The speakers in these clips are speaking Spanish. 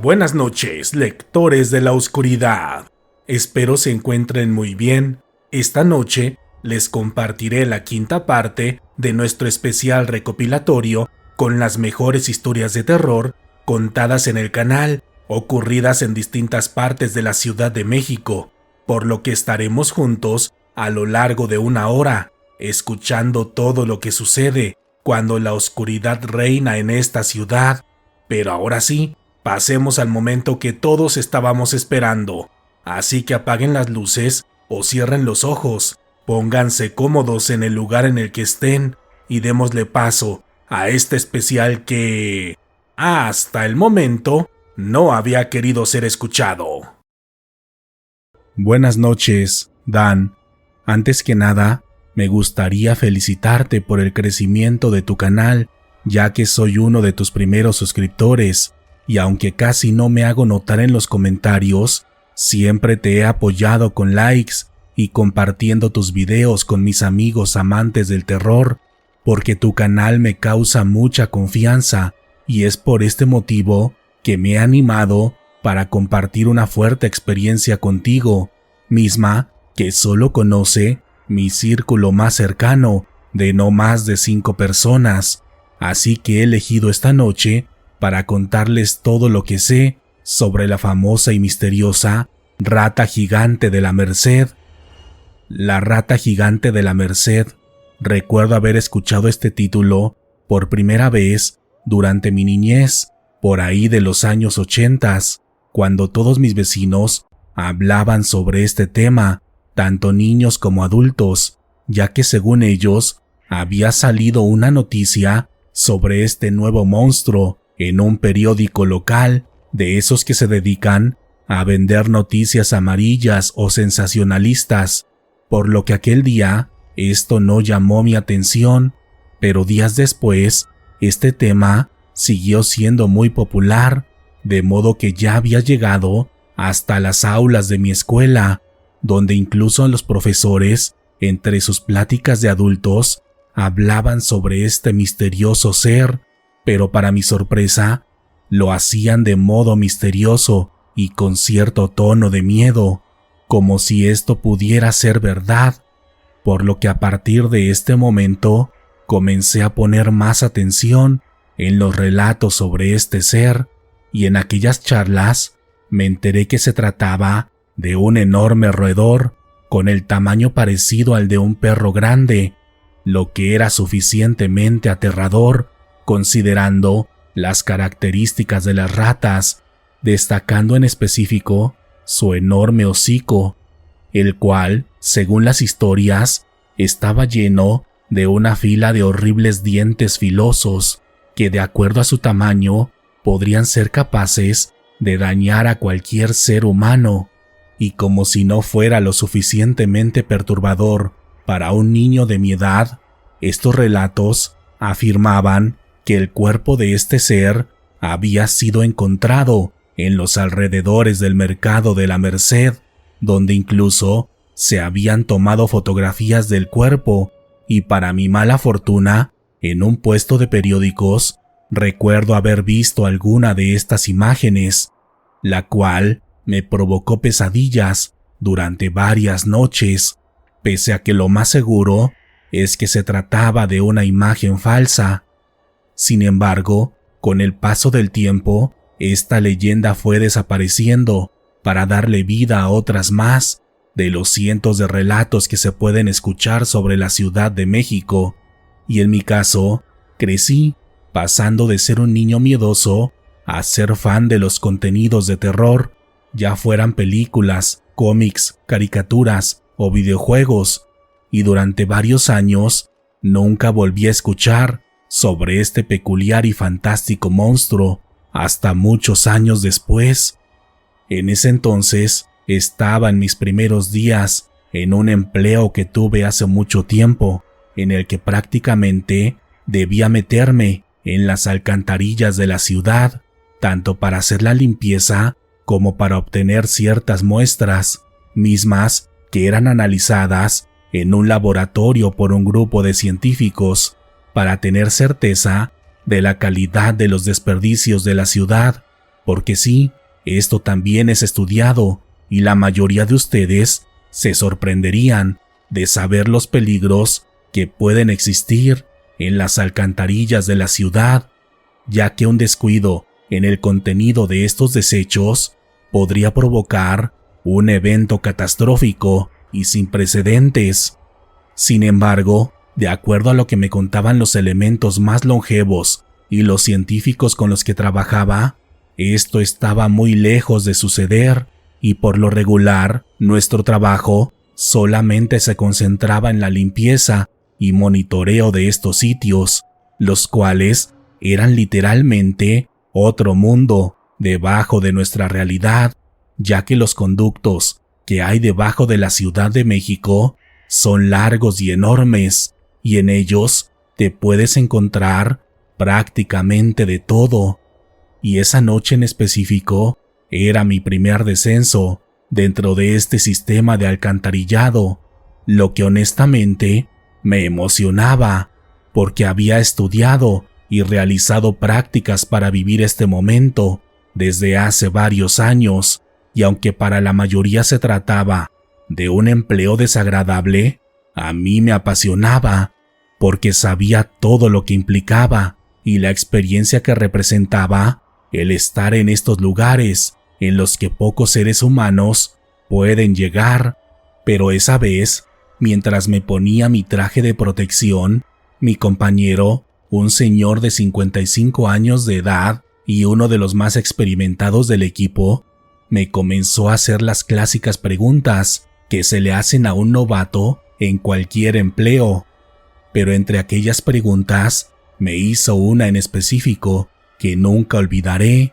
Buenas noches, lectores de la oscuridad. Espero se encuentren muy bien. Esta noche les compartiré la quinta parte de nuestro especial recopilatorio con las mejores historias de terror contadas en el canal, ocurridas en distintas partes de la Ciudad de México, por lo que estaremos juntos a lo largo de una hora, escuchando todo lo que sucede cuando la oscuridad reina en esta ciudad. Pero ahora sí, pasemos al momento que todos estábamos esperando. Así que apaguen las luces o cierren los ojos, pónganse cómodos en el lugar en el que estén y démosle paso a este especial que, hasta el momento, no había querido ser escuchado. Buenas noches, Dan. Antes que nada, me gustaría felicitarte por el crecimiento de tu canal, ya que soy uno de tus primeros suscriptores, y aunque casi no me hago notar en los comentarios, siempre te he apoyado con likes y compartiendo tus videos con mis amigos amantes del terror, porque tu canal me causa mucha confianza, y es por este motivo que me he animado para compartir una fuerte experiencia contigo, misma que solo conoce mi círculo más cercano de no más de 5 personas, así que he elegido esta noche para contarles todo lo que sé sobre la famosa y misteriosa Rata Gigante de la Merced. La Rata Gigante de la Merced. Recuerdo haber escuchado este título por primera vez durante mi niñez, por ahí de los años 80, cuando todos mis vecinos hablaban sobre este tema, tanto niños como adultos, ya que según ellos había salido una noticia sobre este nuevo monstruo en un periódico local, de esos que se dedican a vender noticias amarillas o sensacionalistas, por lo que aquel día esto no llamó mi atención, pero días después este tema siguió siendo muy popular, de modo que ya había llegado hasta las aulas de mi escuela, donde incluso los profesores, entre sus pláticas de adultos, hablaban sobre este misterioso ser, pero para mi sorpresa, lo hacían de modo misterioso y con cierto tono de miedo, como si esto pudiera ser verdad, por lo que a partir de este momento comencé a poner más atención en los relatos sobre este ser, y en aquellas charlas me enteré que se trataba de un enorme roedor con el tamaño parecido al de un perro grande, lo que era suficientemente aterrador considerando las características de las ratas, destacando en específico su enorme hocico, el cual, según las historias, estaba lleno de una fila de horribles dientes filosos que, de acuerdo a su tamaño, podrían ser capaces de dañar a cualquier ser humano. Y como si no fuera lo suficientemente perturbador para un niño de mi edad, estos relatos afirmaban que el cuerpo de este ser había sido encontrado en los alrededores del mercado de la Merced, donde incluso se habían tomado fotografías del cuerpo, y para mi mala fortuna, en un puesto de periódicos, recuerdo haber visto alguna de estas imágenes, la cual me provocó pesadillas durante varias noches, pese a que lo más seguro es que se trataba de una imagen falsa. Sin embargo, con el paso del tiempo, esta leyenda fue desapareciendo para darle vida a otras más de los cientos de relatos que se pueden escuchar sobre la Ciudad de México, y en mi caso, crecí pasando de ser un niño miedoso a ser fan de los contenidos de terror, ya fueran películas, cómics, caricaturas o videojuegos, y durante varios años nunca volví a escuchar sobre este peculiar y fantástico monstruo hasta muchos años después. En ese entonces estaba en mis primeros días en un empleo que tuve hace mucho tiempo, en el que prácticamente debía meterme en las alcantarillas de la ciudad, tanto para hacer la limpieza como para obtener ciertas muestras, mismas que eran analizadas en un laboratorio por un grupo de científicos para tener certeza de la calidad de los desperdicios de la ciudad, porque sí, esto también es estudiado y la mayoría de ustedes se sorprenderían de saber los peligros que pueden existir en las alcantarillas de la ciudad, ya que un descuido en el contenido de estos desechos podría provocar un evento catastrófico y sin precedentes. Sin embargo, de acuerdo a lo que me contaban los elementos más longevos y los científicos con los que trabajaba, esto estaba muy lejos de suceder y por lo regular nuestro trabajo solamente se concentraba en la limpieza y monitoreo de estos sitios, los cuales eran literalmente otro mundo debajo de nuestra realidad, ya que los conductos que hay debajo de la Ciudad de México son largos y enormes, y en ellos te puedes encontrar prácticamente de todo. Y esa noche en específico era mi primer descenso dentro de este sistema de alcantarillado, lo que honestamente me emocionaba, porque había estudiado y realizado prácticas para vivir este momento desde hace varios años, y aunque para la mayoría se trataba de un empleo desagradable, a mí me apasionaba, porque sabía todo lo que implicaba y la experiencia que representaba el estar en estos lugares en los que pocos seres humanos pueden llegar. Pero esa vez, mientras me ponía mi traje de protección, mi compañero, un señor de 55 años de edad y uno de los más experimentados del equipo, me comenzó a hacer las clásicas preguntas que se le hacen a un novato en cualquier empleo. Pero entre aquellas preguntas, me hizo una en específico que nunca olvidaré.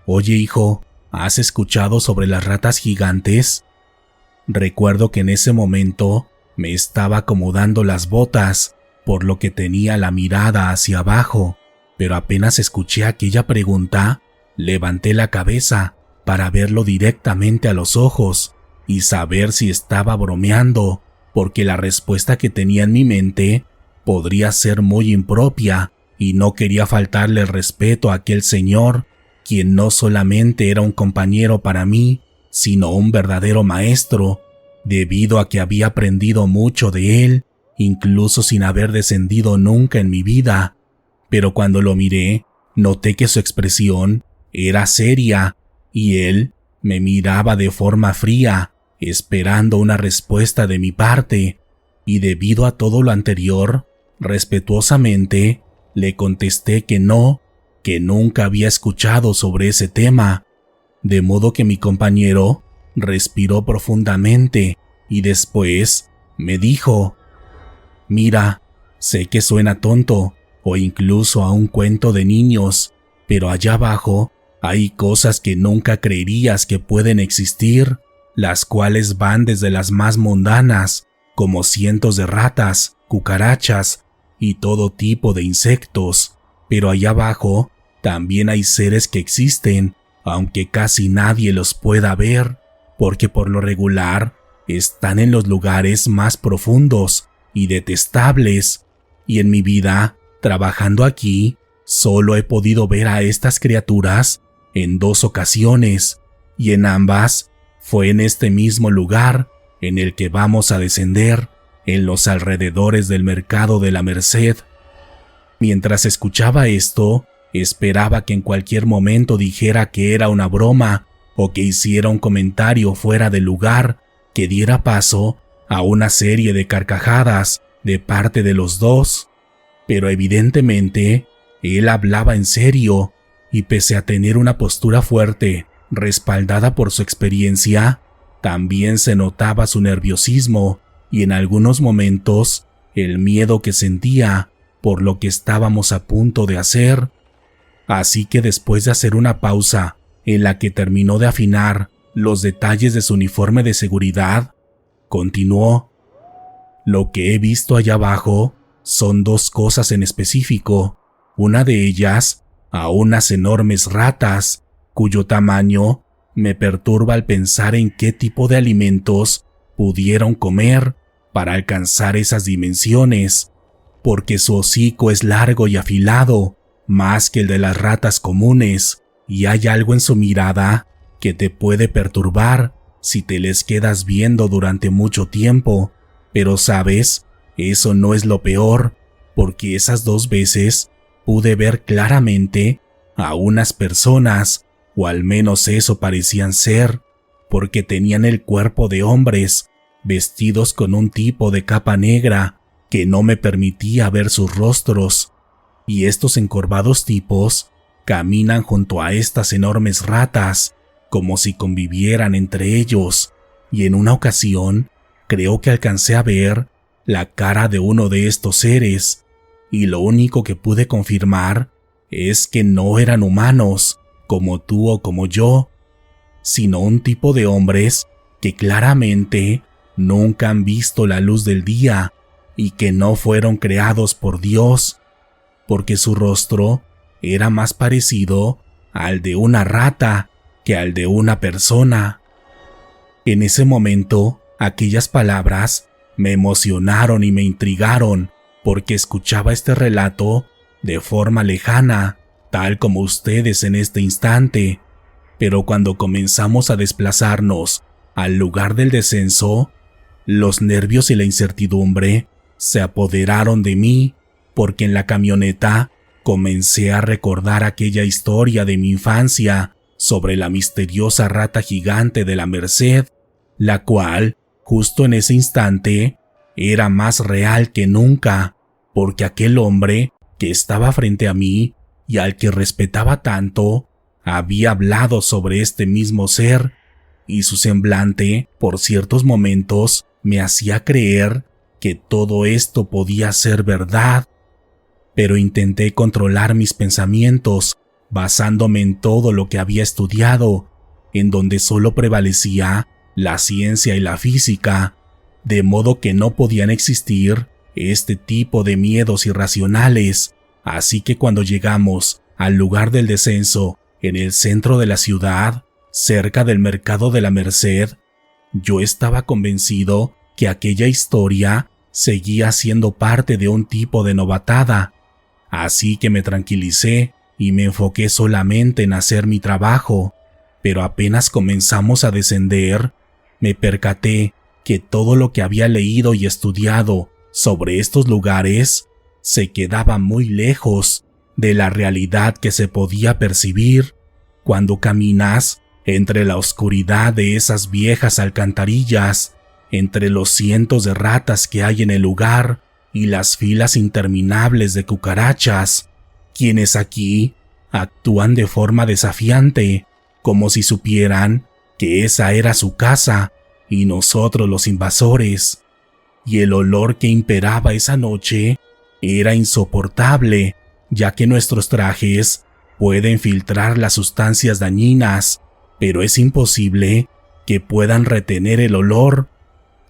Oye, hijo, ¿has escuchado sobre las ratas gigantes? Recuerdo que en ese momento me estaba acomodando las botas, por lo que tenía la mirada hacia abajo, pero apenas escuché aquella pregunta, levanté la cabeza para verlo directamente a los ojos y saber si estaba bromeando, porque la respuesta que tenía en mi mente podría ser muy impropia y no quería faltarle el respeto a aquel señor, quien no solamente era un compañero para mí, sino un verdadero maestro, debido a que había aprendido mucho de él, incluso sin haber descendido nunca en mi vida. Pero cuando lo miré, noté que su expresión era seria y él me miraba de forma fría, esperando una respuesta de mi parte, y debido a todo lo anterior, respetuosamente le contesté que no, que nunca había escuchado sobre ese tema, de modo que mi compañero respiró profundamente y después me dijo: «Mira, sé que suena tonto o incluso a un cuento de niños, pero allá abajo hay cosas que nunca creerías que pueden existir, las cuales van desde las más mundanas, como cientos de ratas, cucarachas y todo tipo de insectos, pero allá abajo también hay seres que existen, aunque casi nadie los pueda ver, porque por lo regular están en los lugares más profundos y detestables, y en mi vida, trabajando aquí, solo he podido ver a estas criaturas en 2 ocasiones, y en ambas fue en este mismo lugar en el que vamos a descender, en los alrededores del mercado de la Merced». Mientras escuchaba esto, esperaba que en cualquier momento dijera que era una broma o que hiciera un comentario fuera de lugar que diera paso a una serie de carcajadas de parte de los dos. Pero evidentemente, él hablaba en serio, y pese a tener una postura fuerte, respaldada por su experiencia, también se notaba su nerviosismo y en algunos momentos el miedo que sentía por lo que estábamos a punto de hacer. Así que después de hacer una pausa en la que terminó de afinar los detalles de su uniforme de seguridad, continuó: «Lo que he visto allá abajo son 2 cosas en específico, una de ellas a unas enormes ratas, cuyo tamaño me perturba al pensar en qué tipo de alimentos pudieron comer para alcanzar esas dimensiones, porque su hocico es largo y afilado, más que el de las ratas comunes, y hay algo en su mirada que te puede perturbar si te les quedas viendo durante mucho tiempo. Pero sabes, eso no es lo peor, porque esas 2 veces pude ver claramente a unas personas, o al menos eso parecían ser, porque tenían el cuerpo de hombres, vestidos con un tipo de capa negra que no me permitía ver sus rostros, y estos encorvados tipos caminan junto a estas enormes ratas, como si convivieran entre ellos, y en una ocasión creo que alcancé a ver la cara de uno de estos seres, y lo único que pude confirmar es que no eran humanos, como tú o como yo, sino un tipo de hombres que claramente nunca han visto la luz del día y que no fueron creados por Dios, porque su rostro era más parecido al de una rata que al de una persona. En ese momento, aquellas palabras me emocionaron y me intrigaron, porque escuchaba este relato de forma lejana, tal como ustedes en este instante. Pero cuando comenzamos a desplazarnos al lugar del descenso, los nervios y la incertidumbre se apoderaron de mí, porque en la camioneta comencé a recordar aquella historia de mi infancia sobre la misteriosa rata gigante de la Merced, la cual, justo en ese instante, era más real que nunca, porque aquel hombre que estaba frente a mí y al que respetaba tanto, había hablado sobre este mismo ser, y su semblante, por ciertos momentos, me hacía creer que todo esto podía ser verdad. Pero intenté controlar mis pensamientos, basándome en todo lo que había estudiado, en donde solo prevalecía la ciencia y la física, de modo que no podían existir este tipo de miedos irracionales. Así que cuando llegamos al lugar del descenso, en el centro de la ciudad, cerca del mercado de la Merced, yo estaba convencido que aquella historia seguía siendo parte de un tipo de novatada. Así que me tranquilicé y me enfoqué solamente en hacer mi trabajo. Pero apenas comenzamos a descender, me percaté que todo lo que había leído y estudiado sobre estos lugares se quedaba muy lejos de la realidad que se podía percibir cuando caminas entre la oscuridad de esas viejas alcantarillas, entre los cientos de ratas que hay en el lugar y las filas interminables de cucarachas, quienes aquí actúan de forma desafiante, como si supieran que esa era su casa y nosotros los invasores. Y el olor que imperaba esa noche era insoportable, ya que nuestros trajes pueden filtrar las sustancias dañinas, pero es imposible que puedan retener el olor,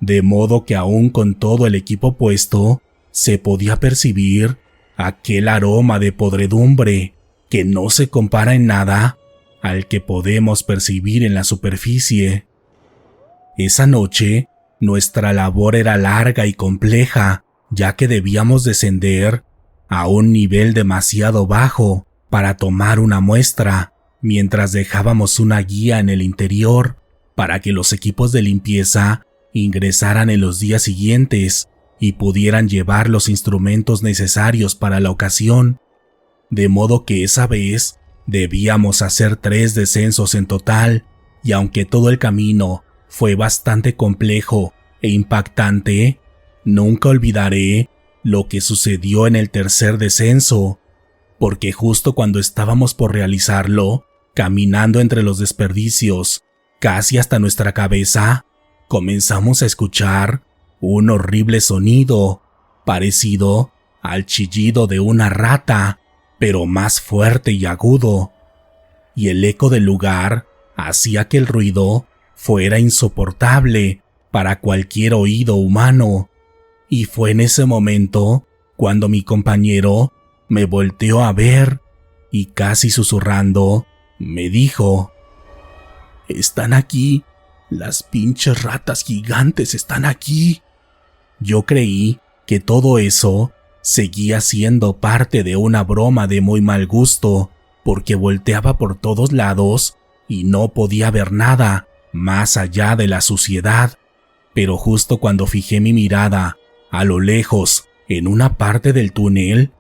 de modo que aún con todo el equipo puesto, se podía percibir aquel aroma de podredumbre que no se compara en nada al que podemos percibir en la superficie. Esa noche, nuestra labor era larga y compleja, ya que debíamos descender a un nivel demasiado bajo para tomar una muestra, mientras dejábamos una guía en el interior para que los equipos de limpieza ingresaran en los días siguientes y pudieran llevar los instrumentos necesarios para la ocasión, de modo que esa vez debíamos hacer 3 descensos en total, y aunque todo el camino fue bastante complejo e impactante, nunca olvidaré lo que sucedió en el tercer descenso, porque justo cuando estábamos por realizarlo, caminando entre los desperdicios, casi hasta nuestra cabeza, comenzamos a escuchar un horrible sonido, parecido al chillido de una rata, pero más fuerte y agudo, y el eco del lugar hacía que el ruido fuera insoportable para cualquier oído humano, y fue en ese momento cuando mi compañero me volteó a ver y casi susurrando me dijo: «Están aquí, las pinches ratas gigantes están aquí». Yo creí que todo eso seguía siendo parte de una broma de muy mal gusto, porque volteaba por todos lados y no podía ver nada más allá de la suciedad. Pero justo cuando fijé mi mirada a lo lejos en una parte del túnel,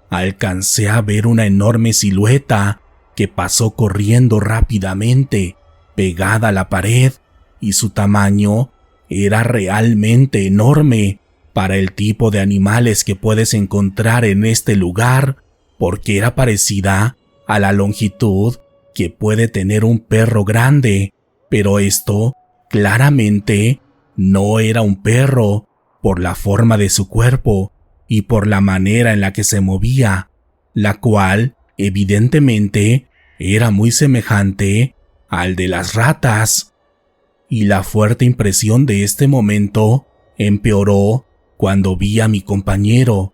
alcancé a ver una enorme silueta que pasó corriendo rápidamente, pegada a la pared, y su tamaño era realmente enorme para el tipo de animales que puedes encontrar en este lugar, porque era parecida a la longitud que puede tener un perro grande, pero esto claramente no era un perro por la forma de su cuerpo y por la manera en la que se movía, la cual evidentemente era muy semejante al de las ratas. Y la fuerte impresión de este momento empeoró cuando vi a mi compañero,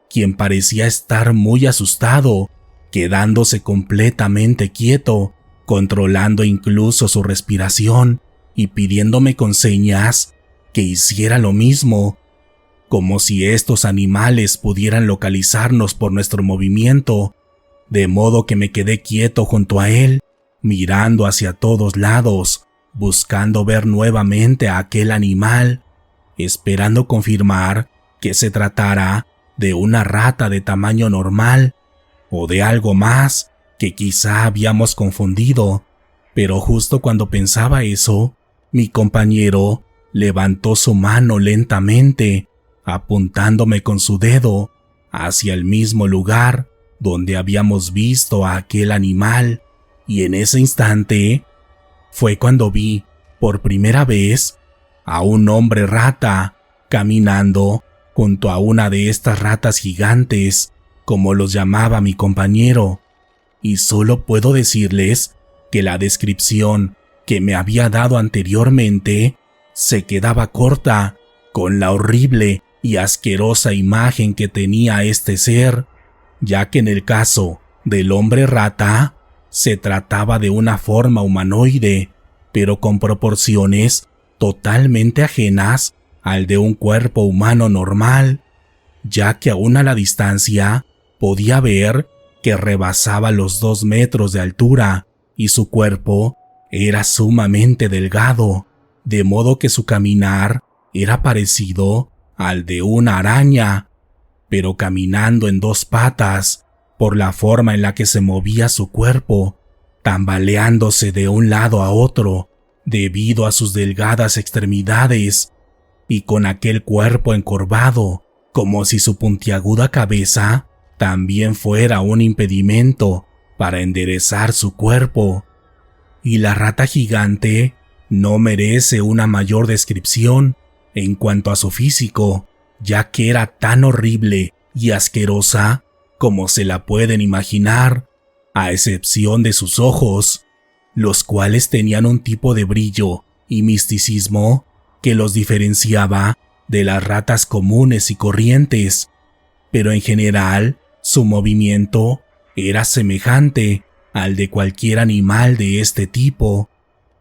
quien parecía estar muy asustado, quedándose completamente quieto, controlando incluso su respiración y pidiéndome con señas que hiciera lo mismo, como si estos animales pudieran localizarnos por nuestro movimiento, de modo que me quedé quieto junto a él, mirando hacia todos lados, buscando ver nuevamente a aquel animal, esperando confirmar que se tratara de una rata de tamaño normal o de algo más que quizá habíamos confundido. Pero justo cuando pensaba eso, mi compañero levantó su mano lentamente, apuntándome con su dedo hacia el mismo lugar donde habíamos visto a aquel animal, y en ese instante fue cuando vi por primera vez a un hombre rata caminando junto a una de estas ratas gigantes, como los llamaba mi compañero, y solo puedo decirles que la descripción que me había dado anteriormente se quedaba corta con la horrible y asquerosa imagen que tenía este ser, ya que en el caso del hombre rata se trataba de una forma humanoide, pero con proporciones totalmente ajenas al de un cuerpo humano normal, ya que aún a la distancia podía ver que rebasaba los 2 metros de altura y su cuerpo era sumamente delgado, de modo que su caminar era parecido al de una araña, pero caminando en 2 patas, por la forma en la que se movía su cuerpo, tambaleándose de un lado a otro debido a sus delgadas extremidades, y con aquel cuerpo encorvado, como si su puntiaguda cabeza también fuera un impedimento para enderezar su cuerpo. Y la rata gigante no merece una mayor descripción en cuanto a su físico, ya que era tan horrible y asquerosa como se la pueden imaginar, a excepción de sus ojos, los cuales tenían un tipo de brillo y misticismo que los diferenciaba de las ratas comunes y corrientes, pero en general su movimiento era semejante al de cualquier animal de este tipo,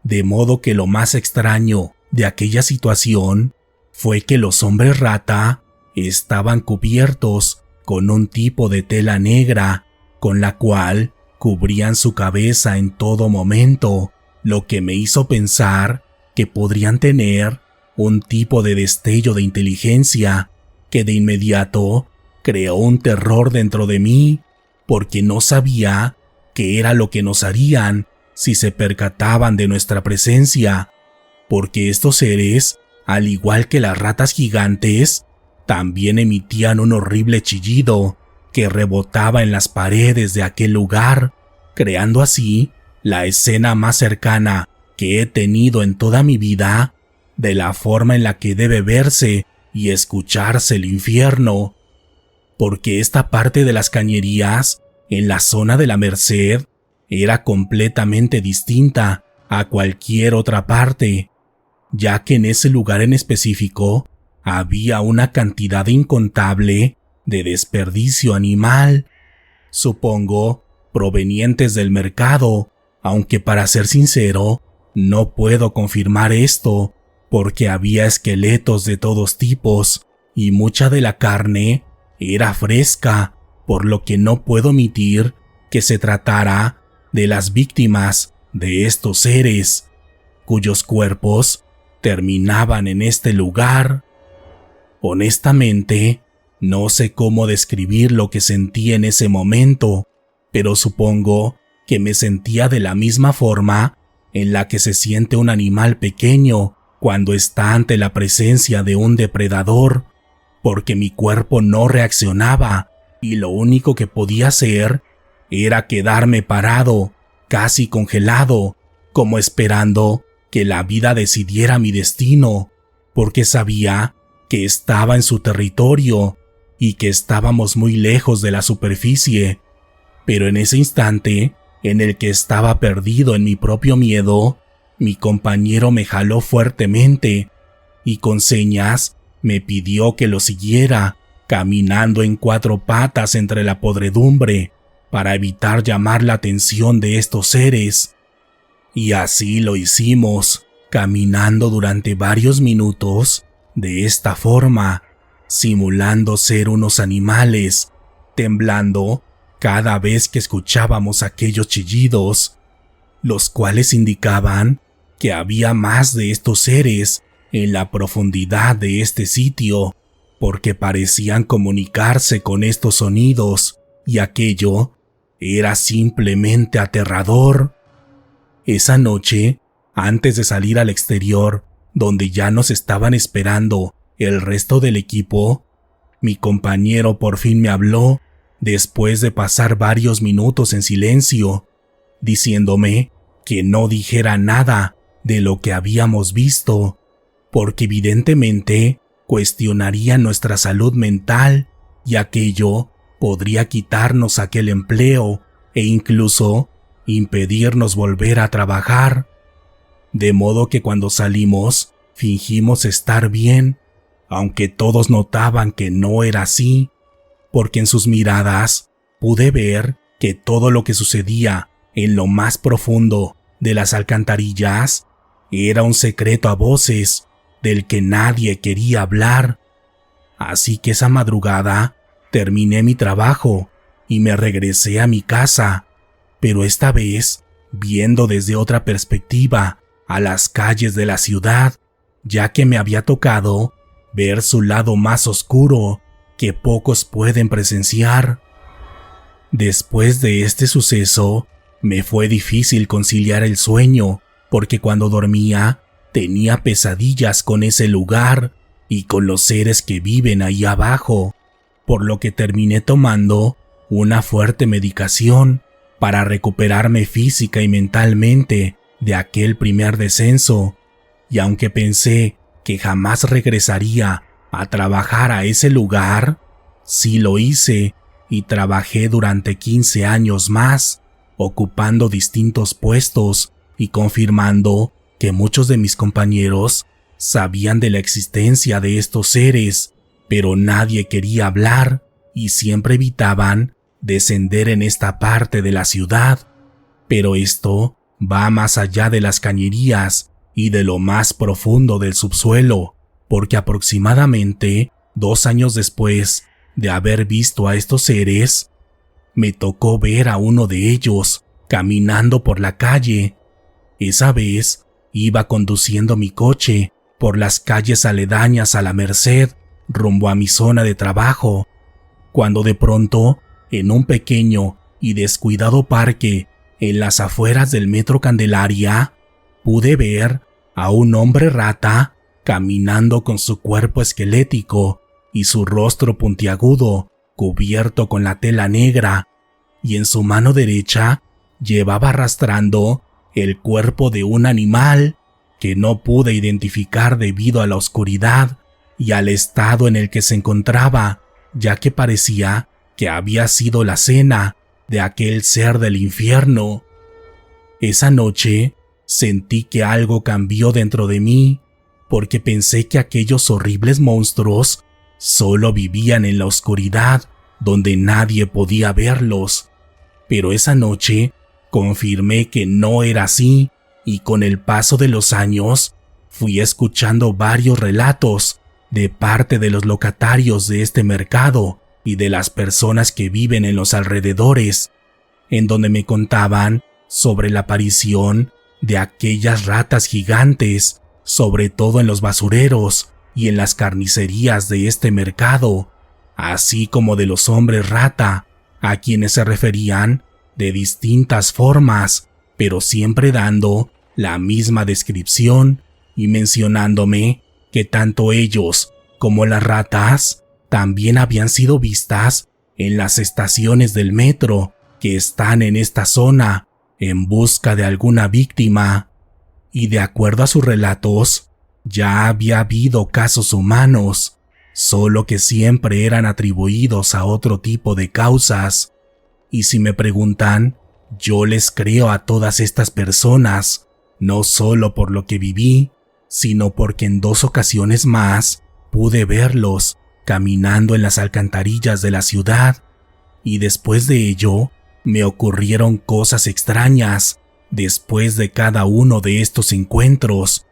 de modo que lo más extraño de aquella situación fue que los hombres rata estaban cubiertos con un tipo de tela negra, con la cual cubrían su cabeza en todo momento, lo que me hizo pensar que podrían tener un tipo de destello de inteligencia que de inmediato creó un terror dentro de mí, porque no sabía qué era lo que nos harían si se percataban de nuestra presencia, porque estos seres, al igual que las ratas gigantes, también emitían un horrible chillido que rebotaba en las paredes de aquel lugar, creando así la escena más cercana que he tenido en toda mi vida de la forma en la que debe verse y escucharse el infierno, porque esta parte de las cañerías en la zona de la Merced era completamente distinta a cualquier otra parte, ya que en ese lugar en específico había una cantidad incontable de desperdicio animal, supongo provenientes del mercado, aunque para ser sincero, no puedo confirmar esto, porque había esqueletos de todos tipos y mucha de la carne era fresca, por lo que no puedo omitir que se tratara de las víctimas de estos seres, cuyos cuerpos terminaban en este lugar. Honestamente, no sé cómo describir lo que sentí en ese momento, pero supongo que me sentía de la misma forma en la que se siente un animal pequeño cuando está ante la presencia de un depredador, porque mi cuerpo no reaccionaba y lo único que podía hacer era quedarme parado, casi congelado, como esperando que la vida decidiera mi destino, porque sabía que estaba en su territorio y que estábamos muy lejos de la superficie. Pero en ese instante, en el que estaba perdido en mi propio miedo, mi compañero me jaló fuertemente y con señas me pidió que lo siguiera, caminando en 4 patas entre la podredumbre para evitar llamar la atención de estos seres. Y así lo hicimos, caminando durante varios minutos de esta forma, simulando ser unos animales, temblando cada vez que escuchábamos aquellos chillidos, los cuales indicaban que había más de estos seres en la profundidad de este sitio, porque parecían comunicarse con estos sonidos, y aquello era simplemente aterrador. Esa noche, antes de salir al exterior, donde ya nos estaban esperando el resto del equipo, mi compañero por fin me habló después de pasar varios minutos en silencio, diciéndome que no dijera nada de lo que habíamos visto, porque evidentemente cuestionaría nuestra salud mental y aquello podría quitarnos aquel empleo e incluso impedirnos volver a trabajar. De modo que cuando salimos fingimos estar bien, aunque todos notaban que no era así, porque en sus miradas pude ver que todo lo que sucedía en lo más profundo de las alcantarillas era un secreto a voces del que nadie quería hablar. Así que esa madrugada terminé mi trabajo y me regresé a mi casa, pero esta vez viendo desde otra perspectiva a las calles de la ciudad, ya que me había tocado ver su lado más oscuro que pocos pueden presenciar. Después de este suceso, me fue difícil conciliar el sueño, porque cuando dormía tenía pesadillas con ese lugar y con los seres que viven ahí abajo, por lo que terminé tomando una fuerte medicación para recuperarme física y mentalmente de aquel primer descenso, y aunque pensé que jamás regresaría a trabajar a ese lugar, sí lo hice y trabajé durante 15 años más, ocupando distintos puestos y confirmando que muchos de mis compañeros sabían de la existencia de estos seres, pero nadie quería hablar y siempre evitaban descender en esta parte de la ciudad. Pero esto va más allá de las cañerías y de lo más profundo del subsuelo, porque aproximadamente 2 años después de haber visto a estos seres, me tocó ver a uno de ellos caminando por la calle. Esa vez iba conduciendo mi coche por las calles aledañas a la Merced rumbo a mi zona de trabajo, cuando de pronto, en un pequeño y descuidado parque en las afueras del Metro Candelaria, pude ver a un hombre rata caminando con su cuerpo esquelético y su rostro puntiagudo cubierto con la tela negra, y en su mano derecha llevaba arrastrando el cuerpo de un animal que no pude identificar debido a la oscuridad y al estado en el que se encontraba, ya que parecía que había sido la cena de aquel ser del infierno. Esa noche sentí que algo cambió dentro de mí, porque pensé que aquellos horribles monstruos solo vivían en la oscuridad, donde nadie podía verlos. Pero esa noche confirmé que no era así, y con el paso de los años fui escuchando varios relatos de parte de los locatarios de este mercado y de las personas que viven en los alrededores, en donde me contaban sobre la aparición de aquellas ratas gigantes, sobre todo en los basureros y en las carnicerías de este mercado, así como de los hombres rata, a quienes se referían de distintas formas, pero siempre dando la misma descripción y mencionándome que tanto ellos como las ratas también habían sido vistas en las estaciones del metro que están en esta zona en busca de alguna víctima. Y de acuerdo a sus relatos, ya había habido casos humanos, solo que siempre eran atribuidos a otro tipo de causas. Y si me preguntan, yo les creo a todas estas personas, no solo por lo que viví, sino porque en 2 ocasiones más pude verlos caminando en las alcantarillas de la ciudad, y después de ello me ocurrieron cosas extrañas después de cada uno de estos encuentros,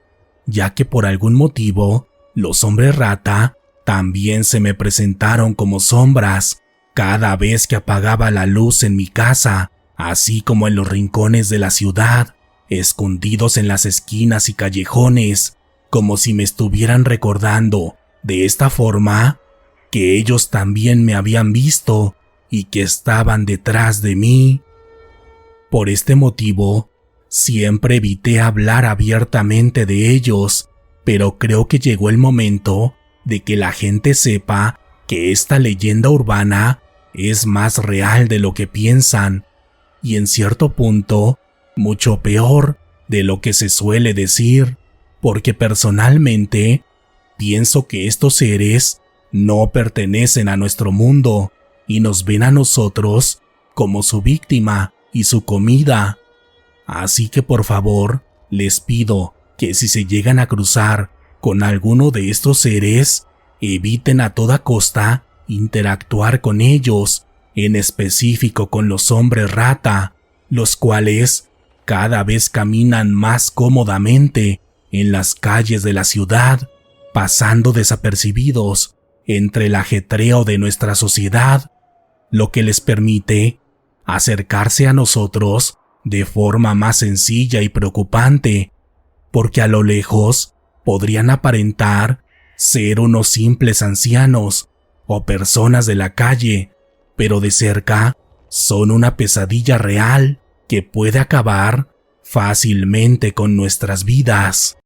ya que por algún motivo los hombres rata también se me presentaron como sombras cada vez que apagaba la luz en mi casa, así como en los rincones de la ciudad, escondidos en las esquinas y callejones, como si me estuvieran recordando de esta forma que ellos también me habían visto y que estaban detrás de mí. Por este motivo, siempre evité hablar abiertamente de ellos, pero creo que llegó el momento de que la gente sepa que esta leyenda urbana es más real de lo que piensan, y en cierto punto, mucho peor de lo que se suele decir, porque personalmente pienso que estos seres no pertenecen a nuestro mundo y nos ven a nosotros como su víctima y su comida. Así que por favor, les pido que si se llegan a cruzar con alguno de estos seres, eviten a toda costa interactuar con ellos, en específico con los hombres rata, los cuales cada vez caminan más cómodamente en las calles de la ciudad, pasando desapercibidos entre el ajetreo de nuestra sociedad, lo que les permite acercarse a nosotros de forma más sencilla y preocupante, porque a lo lejos podrían aparentar ser unos simples ancianos o personas de la calle, pero de cerca son una pesadilla real que puede acabar fácilmente con nuestras vidas.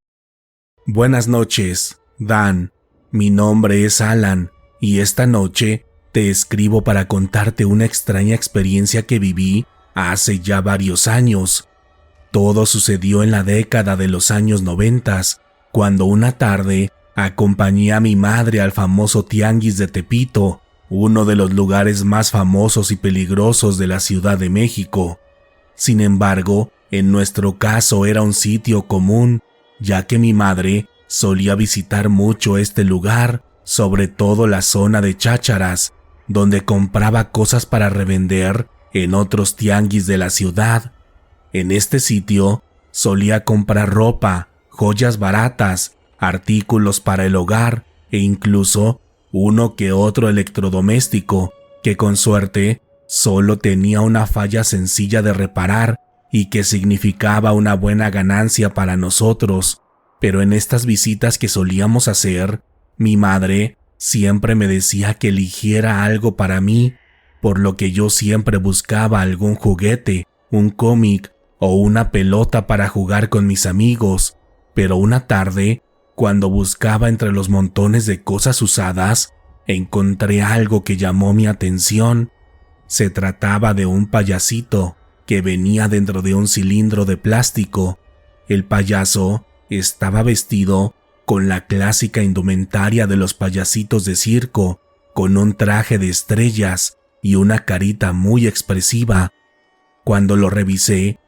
Buenas noches, Dan. Mi nombre es Alan y esta noche te escribo para contarte una extraña experiencia que viví hace ya varios años. Todo sucedió en la década de los años 90, cuando una tarde acompañé a mi madre al famoso Tianguis de Tepito, uno de los lugares más famosos y peligrosos de la Ciudad de México. Sin embargo, en nuestro caso era un sitio común, ya que mi madre solía visitar mucho este lugar, sobre todo la zona de chácharas, donde compraba cosas para revender en otros tianguis de la ciudad. En este sitio solía comprar ropa, joyas baratas, artículos para el hogar e incluso uno que otro electrodoméstico que con suerte solo tenía una falla sencilla de reparar y que significaba una buena ganancia para nosotros. Pero en estas visitas que solíamos hacer, mi madre siempre me decía que eligiera algo para mí, por lo que yo siempre buscaba algún juguete, un cómic o una pelota para jugar con mis amigos. Pero una tarde, cuando buscaba entre los montones de cosas usadas, encontré algo que llamó mi atención. Se trataba de un payasito que venía dentro de un cilindro de plástico. El payaso estaba vestido con la clásica indumentaria de los payasitos de circo, con un traje de estrellas y una carita muy expresiva. Cuando lo revisé,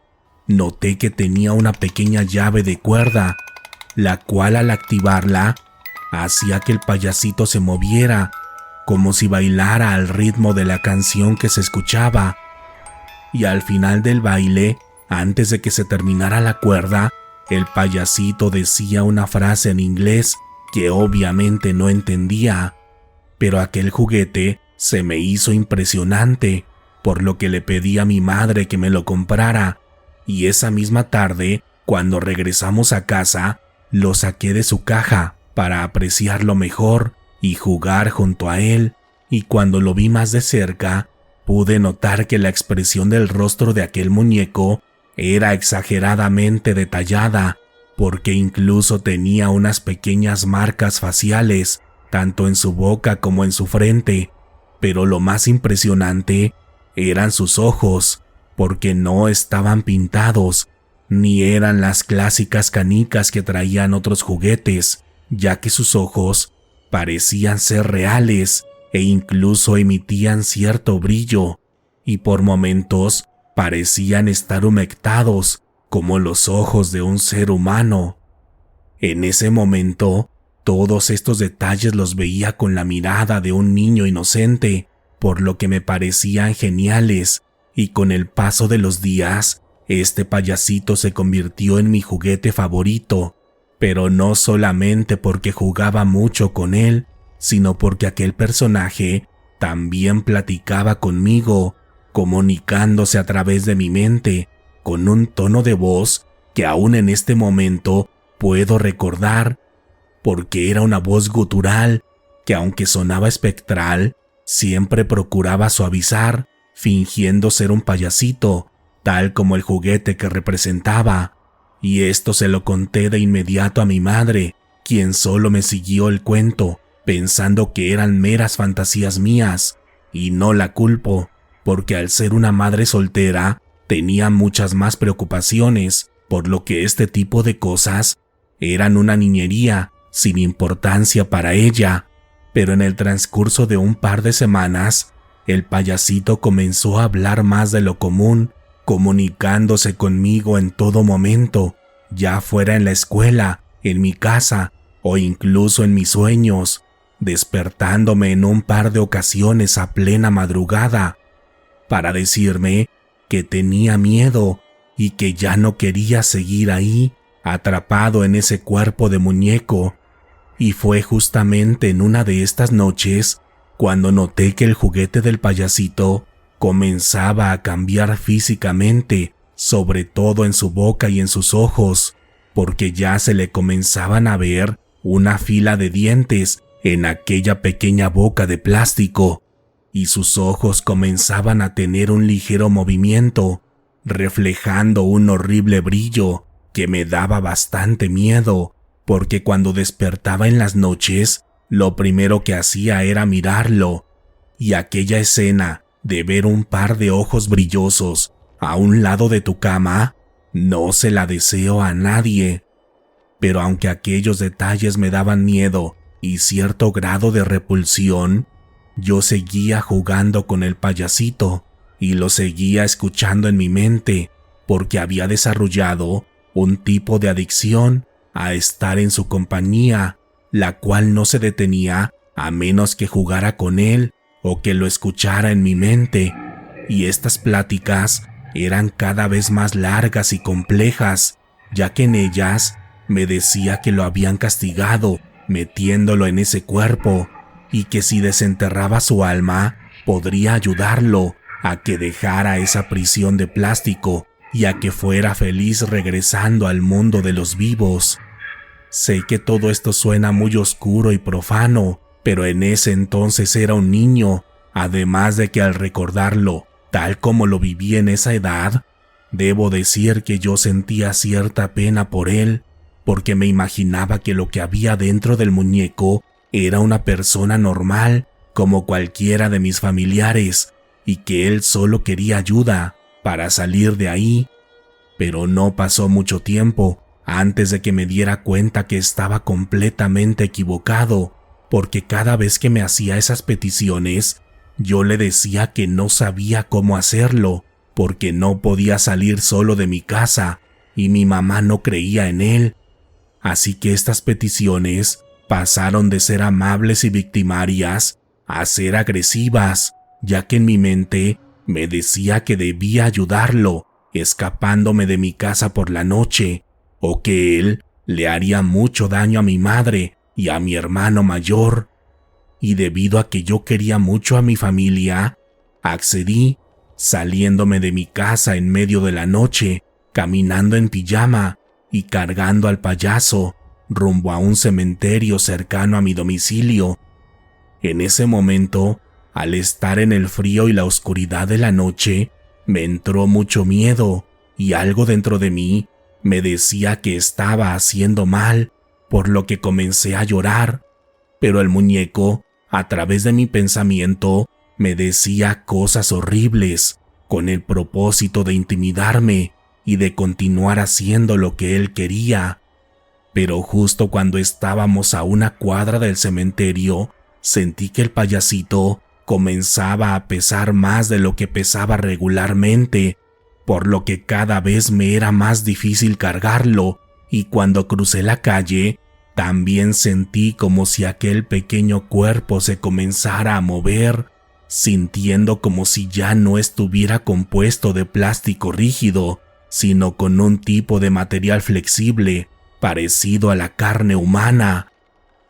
noté que tenía una pequeña llave de cuerda, la cual al activarla hacía que el payasito se moviera, como si bailara al ritmo de la canción que se escuchaba. Y al final del baile, antes de que se terminara la cuerda, el payasito decía una frase en inglés que obviamente no entendía, pero aquel juguete se me hizo impresionante, por lo que le pedí a mi madre que me lo comprara, y esa misma tarde, cuando regresamos a casa, lo saqué de su caja para apreciarlo mejor y jugar junto a él, y cuando lo vi más de cerca, pude notar que la expresión del rostro de aquel muñeco era exageradamente detallada, porque incluso tenía unas pequeñas marcas faciales, tanto en su boca como en su frente, pero lo más impresionante eran sus ojos, porque no estaban pintados, ni eran las clásicas canicas que traían otros juguetes, ya que sus ojos parecían ser reales e incluso emitían cierto brillo, y por momentos parecían estar humectados como los ojos de un ser humano. En ese momento, todos estos detalles los veía con la mirada de un niño inocente, por lo que me parecían geniales, y con el paso de los días, este payasito se convirtió en mi juguete favorito, pero no solamente porque jugaba mucho con él, sino porque aquel personaje también platicaba conmigo, comunicándose a través de mi mente, con un tono de voz que aún en este momento puedo recordar, porque era una voz gutural que, aunque sonaba espectral, siempre procuraba suavizar, fingiendo ser un payasito, tal como el juguete que representaba, y esto se lo conté de inmediato a mi madre, quien solo me siguió el cuento, pensando que eran meras fantasías mías, y no la culpo, porque al ser una madre soltera, tenía muchas más preocupaciones, por lo que este tipo de cosas eran una niñería sin importancia para ella. Pero en el transcurso de un par de semanas, el payasito comenzó a hablar más de lo común, comunicándose conmigo en todo momento, ya fuera en la escuela, en mi casa o incluso en mis sueños, despertándome en un par de ocasiones a plena madrugada, para decirme que tenía miedo y que ya no quería seguir ahí, atrapado en ese cuerpo de muñeco. Y fue justamente en una de estas noches cuando noté que el juguete del payasito comenzaba a cambiar físicamente, sobre todo en su boca y en sus ojos, porque ya se le comenzaban a ver una fila de dientes en aquella pequeña boca de plástico, y sus ojos comenzaban a tener un ligero movimiento, reflejando un horrible brillo que me daba bastante miedo, porque cuando despertaba en las noches, lo primero que hacía era mirarlo, y aquella escena de ver un par de ojos brillosos a un lado de tu cama, no se la deseo a nadie. Pero aunque aquellos detalles me daban miedo y cierto grado de repulsión, yo seguía jugando con el payasito y lo seguía escuchando en mi mente, porque había desarrollado un tipo de adicción a estar en su compañía, la cual no se detenía a menos que jugara con él o que lo escuchara en mi mente, y estas pláticas eran cada vez más largas y complejas, ya que en ellas me decía que lo habían castigado metiéndolo en ese cuerpo, y que si desenterraba su alma podría ayudarlo a que dejara esa prisión de plástico y a que fuera feliz regresando al mundo de los vivos. Sé que todo esto suena muy oscuro y profano, pero en ese entonces era un niño, además de que al recordarlo, tal como lo viví en esa edad, debo decir que yo sentía cierta pena por él, porque me imaginaba que lo que había dentro del muñeco era una persona normal, como cualquiera de mis familiares, y que él solo quería ayuda para salir de ahí. Pero no pasó mucho tiempo antes de que me diera cuenta que estaba completamente equivocado, porque cada vez que me hacía esas peticiones, yo le decía que no sabía cómo hacerlo, porque no podía salir solo de mi casa, y mi mamá no creía en él. Así que estas peticiones pasaron de ser amables y victimarias a ser agresivas, ya que en mi mente me decía que debía ayudarlo, escapándome de mi casa por la noche, o que él le haría mucho daño a mi madre y a mi hermano mayor. Y debido a que yo quería mucho a mi familia, accedí, saliéndome de mi casa en medio de la noche, caminando en pijama y cargando al payaso rumbo a un cementerio cercano a mi domicilio. En ese momento, al estar en el frío y la oscuridad de la noche, me entró mucho miedo y algo dentro de mí me decía que estaba haciendo mal, por lo que comencé a llorar, pero el muñeco, a través de mi pensamiento, me decía cosas horribles, con el propósito de intimidarme y de continuar haciendo lo que él quería. Pero justo cuando estábamos a una cuadra del cementerio, sentí que el payasito comenzaba a pesar más de lo que pesaba regularmente, por lo que cada vez me era más difícil cargarlo, y cuando crucé la calle, también sentí como si aquel pequeño cuerpo se comenzara a mover, sintiendo como si ya no estuviera compuesto de plástico rígido, sino con un tipo de material flexible, parecido a la carne humana.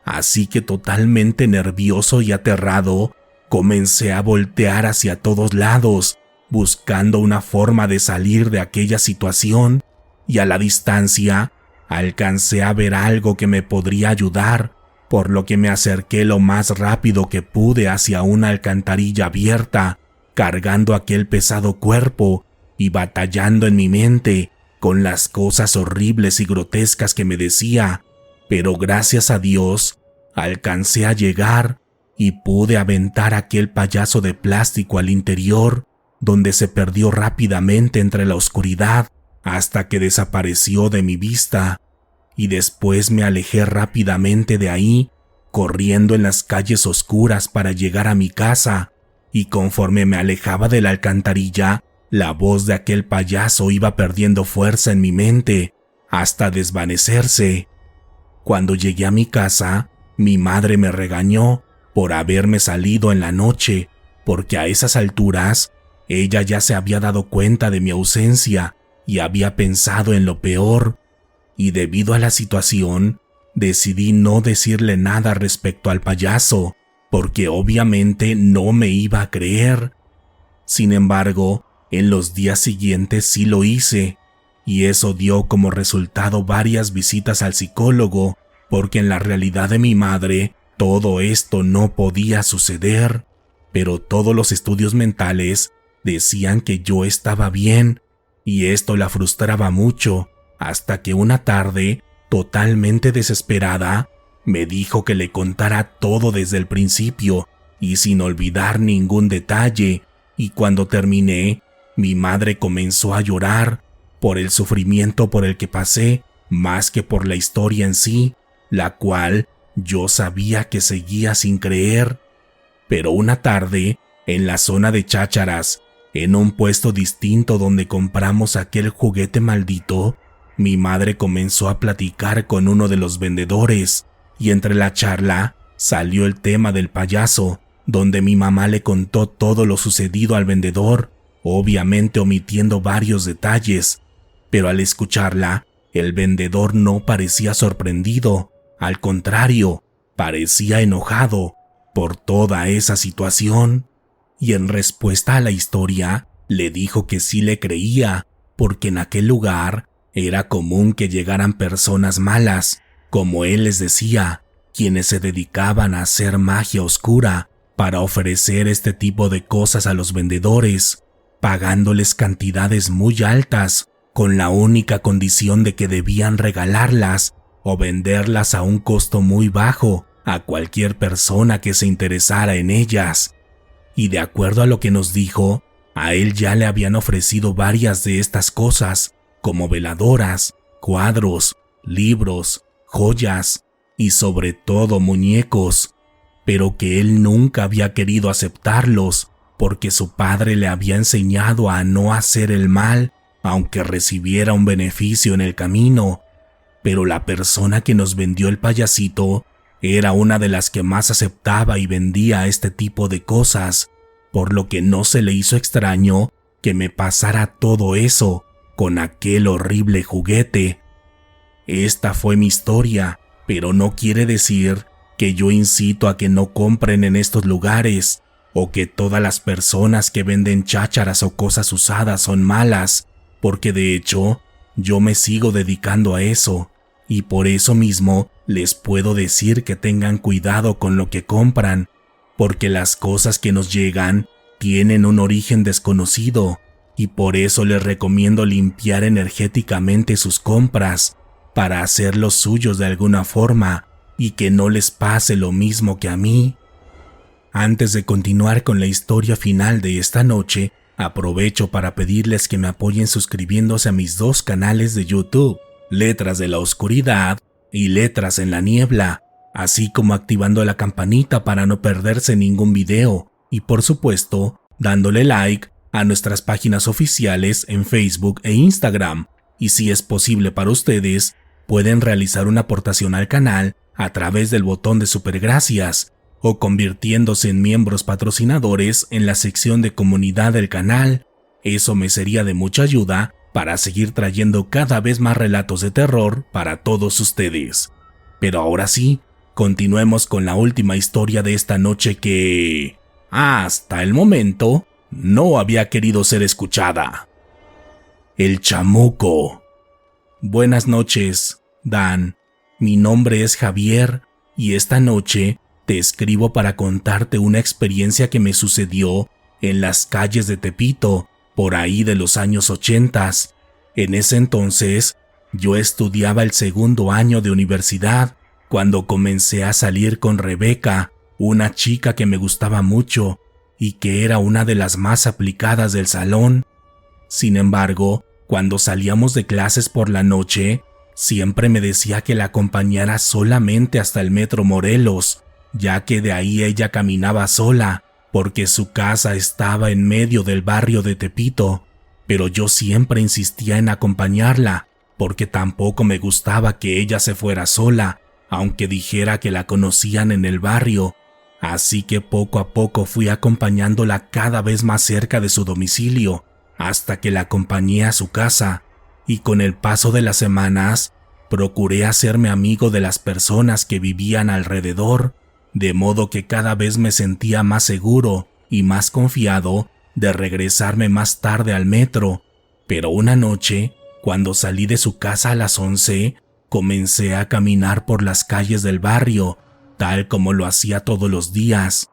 Así que totalmente nervioso y aterrado, comencé a voltear hacia todos lados, buscando una forma de salir de aquella situación, y a la distancia alcancé a ver algo que me podría ayudar, por lo que me acerqué lo más rápido que pude hacia una alcantarilla abierta, cargando aquel pesado cuerpo y batallando en mi mente con las cosas horribles y grotescas que me decía, pero gracias a Dios alcancé a llegar y pude aventar aquel payaso de plástico al interior, donde se perdió rápidamente entre la oscuridad hasta que desapareció de mi vista, y después me alejé rápidamente de ahí, corriendo en las calles oscuras para llegar a mi casa, y conforme me alejaba de la alcantarilla, la voz de aquel payaso iba perdiendo fuerza en mi mente hasta desvanecerse. Cuando llegué a mi casa, mi madre me regañó por haberme salido en la noche, porque a esas alturas ella ya se había dado cuenta de mi ausencia y había pensado en lo peor, y debido a la situación, decidí no decirle nada respecto al payaso, porque obviamente no me iba a creer. Sin embargo, en los días siguientes sí lo hice, y eso dio como resultado varias visitas al psicólogo, porque en la realidad de mi madre todo esto no podía suceder, pero todos los estudios mentales decían que yo estaba bien, y esto la frustraba mucho, hasta que una tarde, totalmente desesperada, me dijo que le contara todo desde el principio y sin olvidar ningún detalle, y cuando terminé, mi madre comenzó a llorar por el sufrimiento por el que pasé, más que por la historia en sí, la cual yo sabía que seguía sin creer. Pero una tarde, en la zona de chácharas, en un puesto distinto donde compramos aquel juguete maldito, mi madre comenzó a platicar con uno de los vendedores, y entre la charla salió el tema del payaso, donde mi mamá le contó todo lo sucedido al vendedor, obviamente omitiendo varios detalles, pero al escucharla, el vendedor no parecía sorprendido, al contrario, parecía enojado por toda esa situación, y en respuesta a la historia, le dijo que sí le creía, porque en aquel lugar era común que llegaran personas malas, como él les decía, quienes se dedicaban a hacer magia oscura para ofrecer este tipo de cosas a los vendedores, pagándoles cantidades muy altas, con la única condición de que debían regalarlas o venderlas a un costo muy bajo a cualquier persona que se interesara en ellas. Y de acuerdo a lo que nos dijo, a él ya le habían ofrecido varias de estas cosas, como veladoras, cuadros, libros, joyas y sobre todo muñecos, pero que él nunca había querido aceptarlos porque su padre le había enseñado a no hacer el mal aunque recibiera un beneficio en el camino. Pero la persona que nos vendió el payasito era una de las que más aceptaba y vendía este tipo de cosas, por lo que no se le hizo extraño que me pasara todo eso con aquel horrible juguete. Esta fue mi historia, pero no quiere decir que yo incito a que no compren en estos lugares. o que todas las personas que venden chácharas o cosas usadas son malas, porque de hecho yo me sigo dedicando a eso, y por eso mismo les puedo decir que tengan cuidado con lo que compran, porque las cosas que nos llegan tienen un origen desconocido, y por eso les recomiendo limpiar energéticamente sus compras para hacerlos suyos de alguna forma y que no les pase lo mismo que a mí. Antes de continuar con la historia final de esta noche, aprovecho para pedirles que me apoyen suscribiéndose a mis 2 canales de YouTube, Letras de la Oscuridad y Letras en la Niebla, así como activando la campanita para no perderse ningún video y por supuesto dándole like a nuestras páginas oficiales en Facebook e Instagram, y si es posible para ustedes, pueden realizar una aportación al canal a través del botón de supergracias o convirtiéndose en miembros patrocinadores en la sección de comunidad del canal. Eso me sería de mucha ayuda para seguir trayendo cada vez más relatos de terror para todos ustedes. Pero ahora sí, continuemos con la última historia de esta noche que, hasta el momento, no había querido ser escuchada. El chamuco. Buenas noches, Dan. Mi nombre es Javier y esta noche te escribo para contarte una experiencia que me sucedió en las calles de Tepito, por ahí de los años 80. En ese entonces, yo estudiaba el 2º año de universidad cuando comencé a salir con Rebeca, una chica que me gustaba mucho y que era una de las más aplicadas del salón. Sin embargo, cuando salíamos de clases por la noche, siempre me decía que la acompañara solamente hasta el Metro Morelos, ya que de ahí ella caminaba sola, porque su casa estaba en medio del barrio de Tepito, pero yo siempre insistía en acompañarla, porque tampoco me gustaba que ella se fuera sola, aunque dijera que la conocían en el barrio, así que poco a poco fui acompañándola cada vez más cerca de su domicilio, hasta que la acompañé a su casa, y con el paso de las semanas, procuré hacerme amigo de las personas que vivían alrededor, de modo que cada vez me sentía más seguro y más confiado de regresarme más tarde al metro. Pero una noche, cuando salí de su casa a las 11, comencé a caminar por las calles del barrio, tal como lo hacía todos los días.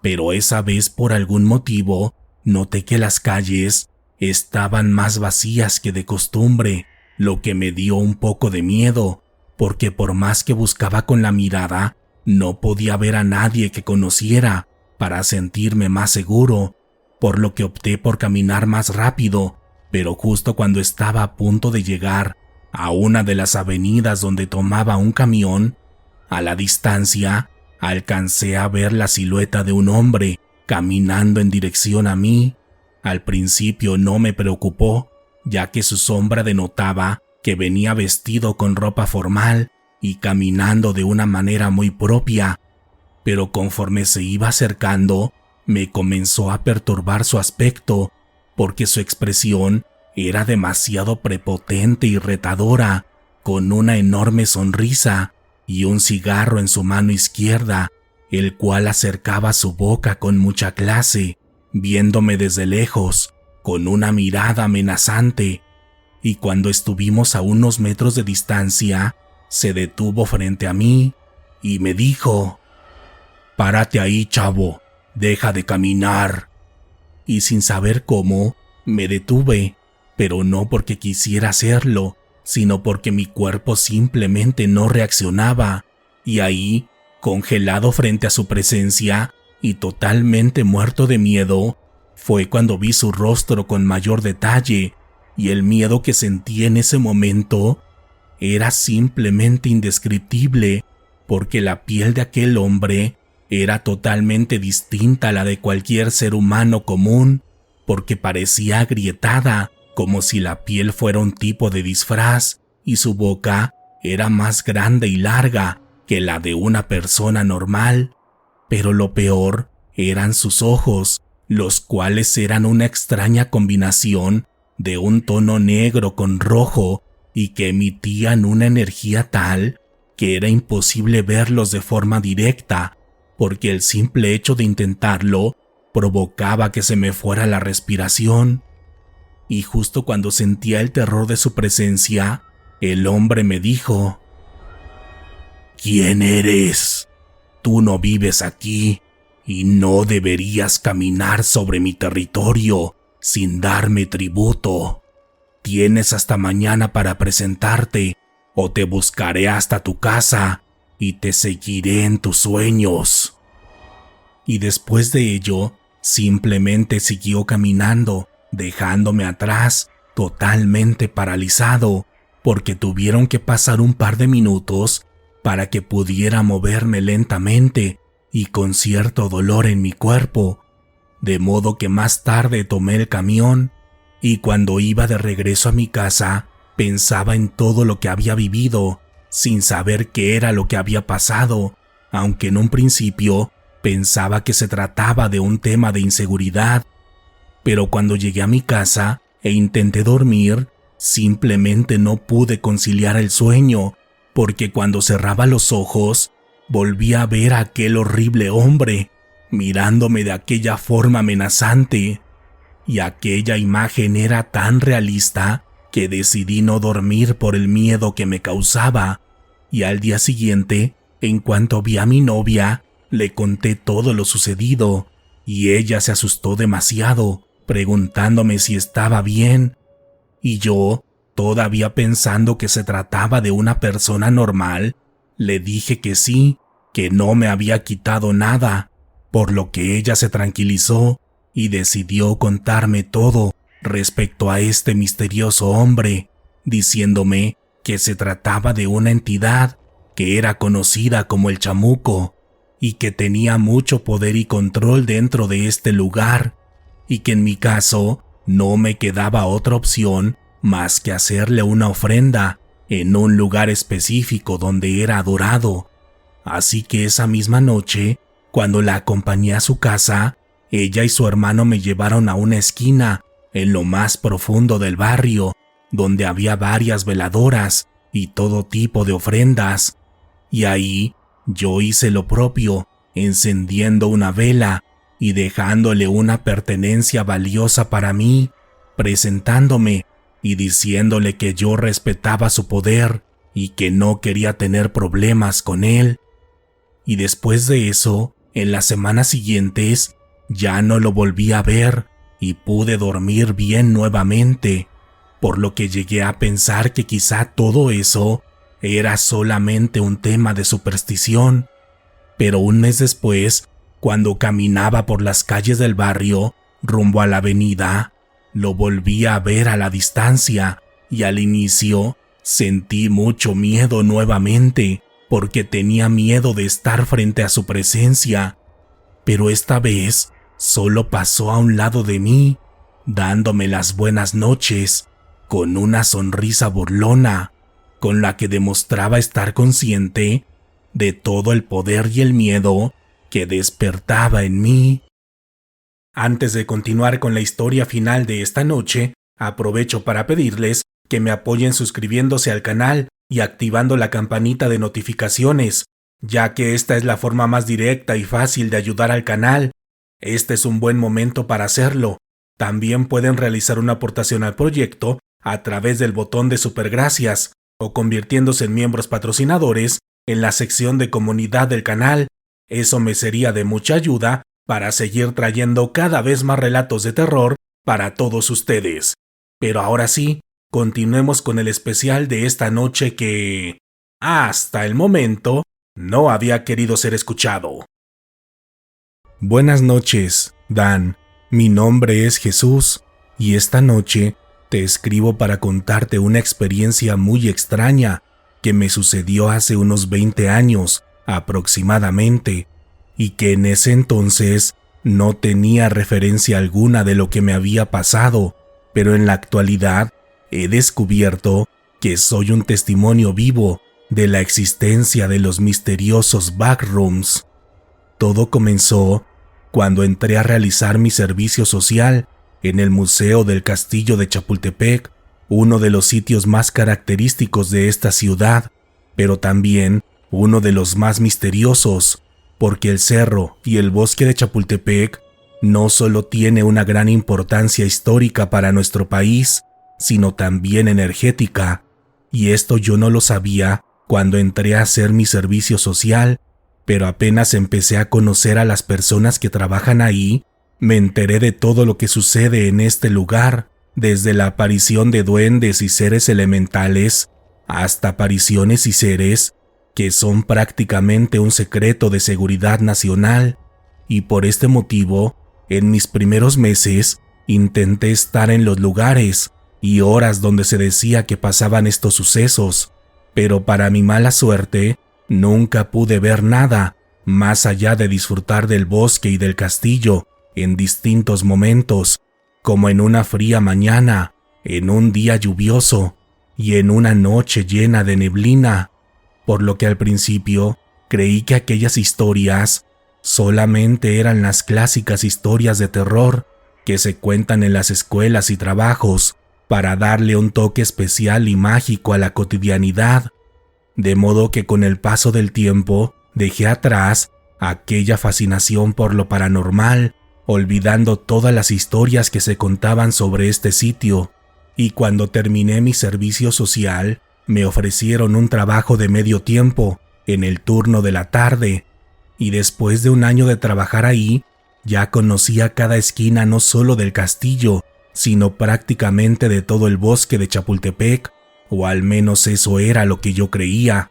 Pero esa vez, por algún motivo, noté que las calles estaban más vacías que de costumbre, lo que me dio un poco de miedo, porque por más que buscaba con la mirada, no podía ver a nadie que conociera para sentirme más seguro, por lo que opté por caminar más rápido, pero justo cuando estaba a punto de llegar a una de las avenidas donde tomaba un camión, a la distancia alcancé a ver la silueta de un hombre caminando en dirección a mí. Al principio no me preocupó, ya que su sombra denotaba que venía vestido con ropa formal y caminando de una manera muy propia, pero conforme se iba acercando, me comenzó a perturbar su aspecto, porque su expresión era demasiado prepotente y retadora, con una enorme sonrisa y un cigarro en su mano izquierda, el cual acercaba su boca con mucha clase, viéndome desde lejos, con una mirada amenazante, y cuando estuvimos a unos metros de distancia, se detuvo frente a mí y me dijo: «Párate ahí, chavo, deja de caminar». Y sin saber cómo, me detuve, pero no porque quisiera hacerlo, sino porque mi cuerpo simplemente no reaccionaba, y ahí, congelado frente a su presencia y totalmente muerto de miedo, fue cuando vi su rostro con mayor detalle, y el miedo que sentí en ese momento era simplemente indescriptible, porque la piel de aquel hombre era totalmente distinta a la de cualquier ser humano común, porque parecía agrietada, como si la piel fuera un tipo de disfraz, y su boca era más grande y larga que la de una persona normal. Pero lo peor eran sus ojos, los cuales eran una extraña combinación de un tono negro con rojo y que emitían una energía tal que era imposible verlos de forma directa, porque el simple hecho de intentarlo provocaba que se me fuera la respiración. Y justo cuando sentía el terror de su presencia, el hombre me dijo: ¿Quién eres? Tú no vives aquí y no deberías caminar sobre mi territorio sin darme tributo. Tienes hasta mañana para presentarte o te buscaré hasta tu casa y te seguiré en tus sueños. Y después de ello, simplemente siguió caminando, dejándome atrás, totalmente paralizado, porque tuvieron que pasar un par de minutos para que pudiera moverme lentamente y con cierto dolor en mi cuerpo, de modo que más tarde tomé el camión y cuando iba de regreso a mi casa pensaba en todo lo que había vivido, sin saber qué era lo que había pasado, aunque en un principio pensaba que se trataba de un tema de inseguridad. Pero cuando llegué a mi casa e intenté dormir, simplemente no pude conciliar el sueño, porque cuando cerraba los ojos, volví a ver a aquel horrible hombre, mirándome de aquella forma amenazante, y aquella imagen era tan realista que decidí no dormir por el miedo que me causaba, y al día siguiente, en cuanto vi a mi novia, le conté todo lo sucedido, y ella se asustó demasiado, preguntándome si estaba bien, y yo, todavía pensando que se trataba de una persona normal, le dije que sí, que no me había quitado nada, por lo que ella se tranquilizó y decidió contarme todo respecto a este misterioso hombre, diciéndome que se trataba de una entidad que era conocida como el Chamuco y que tenía mucho poder y control dentro de este lugar, y que en mi caso no me quedaba otra opción más que hacerle una ofrenda en un lugar específico donde era adorado. Así que esa misma noche, cuando la acompañé a su casa, ella y su hermano me llevaron a una esquina en lo más profundo del barrio, donde había varias veladoras y todo tipo de ofrendas, y ahí yo hice lo propio, encendiendo una vela y dejándole una pertenencia valiosa para mí, presentándome y diciéndole que yo respetaba su poder y que no quería tener problemas con él. Y después de eso, en las semanas siguientes, ya no lo volví a ver y pude dormir bien nuevamente, por lo que llegué a pensar que quizá todo eso era solamente un tema de superstición. Pero un mes después, cuando caminaba por las calles del barrio rumbo a la avenida, lo volví a ver a la distancia y al inicio sentí mucho miedo nuevamente porque tenía miedo de estar frente a su presencia, pero esta vez solo pasó a un lado de mí, dándome las buenas noches, con una sonrisa burlona, con la que demostraba estar consciente de todo el poder y el miedo que despertaba en mí. Antes de continuar con la historia final de esta noche, aprovecho para pedirles que me apoyen suscribiéndose al canal y activando la campanita de notificaciones, ya que esta es la forma más directa y fácil de ayudar al canal. Este es un buen momento para hacerlo. También pueden realizar una aportación al proyecto a través del botón de Supergracias o convirtiéndose en miembros patrocinadores en la sección de comunidad del canal. Eso me sería de mucha ayuda para seguir trayendo cada vez más relatos de terror para todos ustedes. Pero ahora sí, continuemos con el especial de esta noche que, hasta el momento, no había querido ser escuchado. Buenas noches, Dan. Mi nombre es Jesús y esta noche te escribo para contarte una experiencia muy extraña que me sucedió hace unos 20 años aproximadamente y que en ese entonces no tenía referencia alguna de lo que me había pasado, pero en la actualidad he descubierto que soy un testimonio vivo de la existencia de los misteriosos backrooms. Todo comenzó cuando entré a realizar mi servicio social en el Museo del Castillo de Chapultepec, uno de los sitios más característicos de esta ciudad, pero también uno de los más misteriosos, porque el cerro y el bosque de Chapultepec no solo tiene una gran importancia histórica para nuestro país, sino también energética, y esto yo no lo sabía cuando entré a hacer mi servicio social, pero apenas empecé a conocer a las personas que trabajan ahí, me enteré de todo lo que sucede en este lugar, desde la aparición de duendes y seres elementales, hasta apariciones y seres que son prácticamente un secreto de seguridad nacional, y por este motivo, en mis primeros meses, intenté estar en los lugares y horas donde se decía que pasaban estos sucesos, pero para mi mala suerte, nunca pude ver nada, más allá de disfrutar del bosque y del castillo en distintos momentos, como en una fría mañana, en un día lluvioso y en una noche llena de neblina, por lo que al principio creí que aquellas historias solamente eran las clásicas historias de terror que se cuentan en las escuelas y trabajos para darle un toque especial y mágico a la cotidianidad, de modo que con el paso del tiempo dejé atrás aquella fascinación por lo paranormal, olvidando todas las historias que se contaban sobre este sitio, y cuando terminé mi servicio social, me ofrecieron un trabajo de medio tiempo en el turno de la tarde, y después de un año de trabajar ahí, ya conocía cada esquina no solo del castillo, sino prácticamente de todo el bosque de Chapultepec, o al menos eso era lo que yo creía,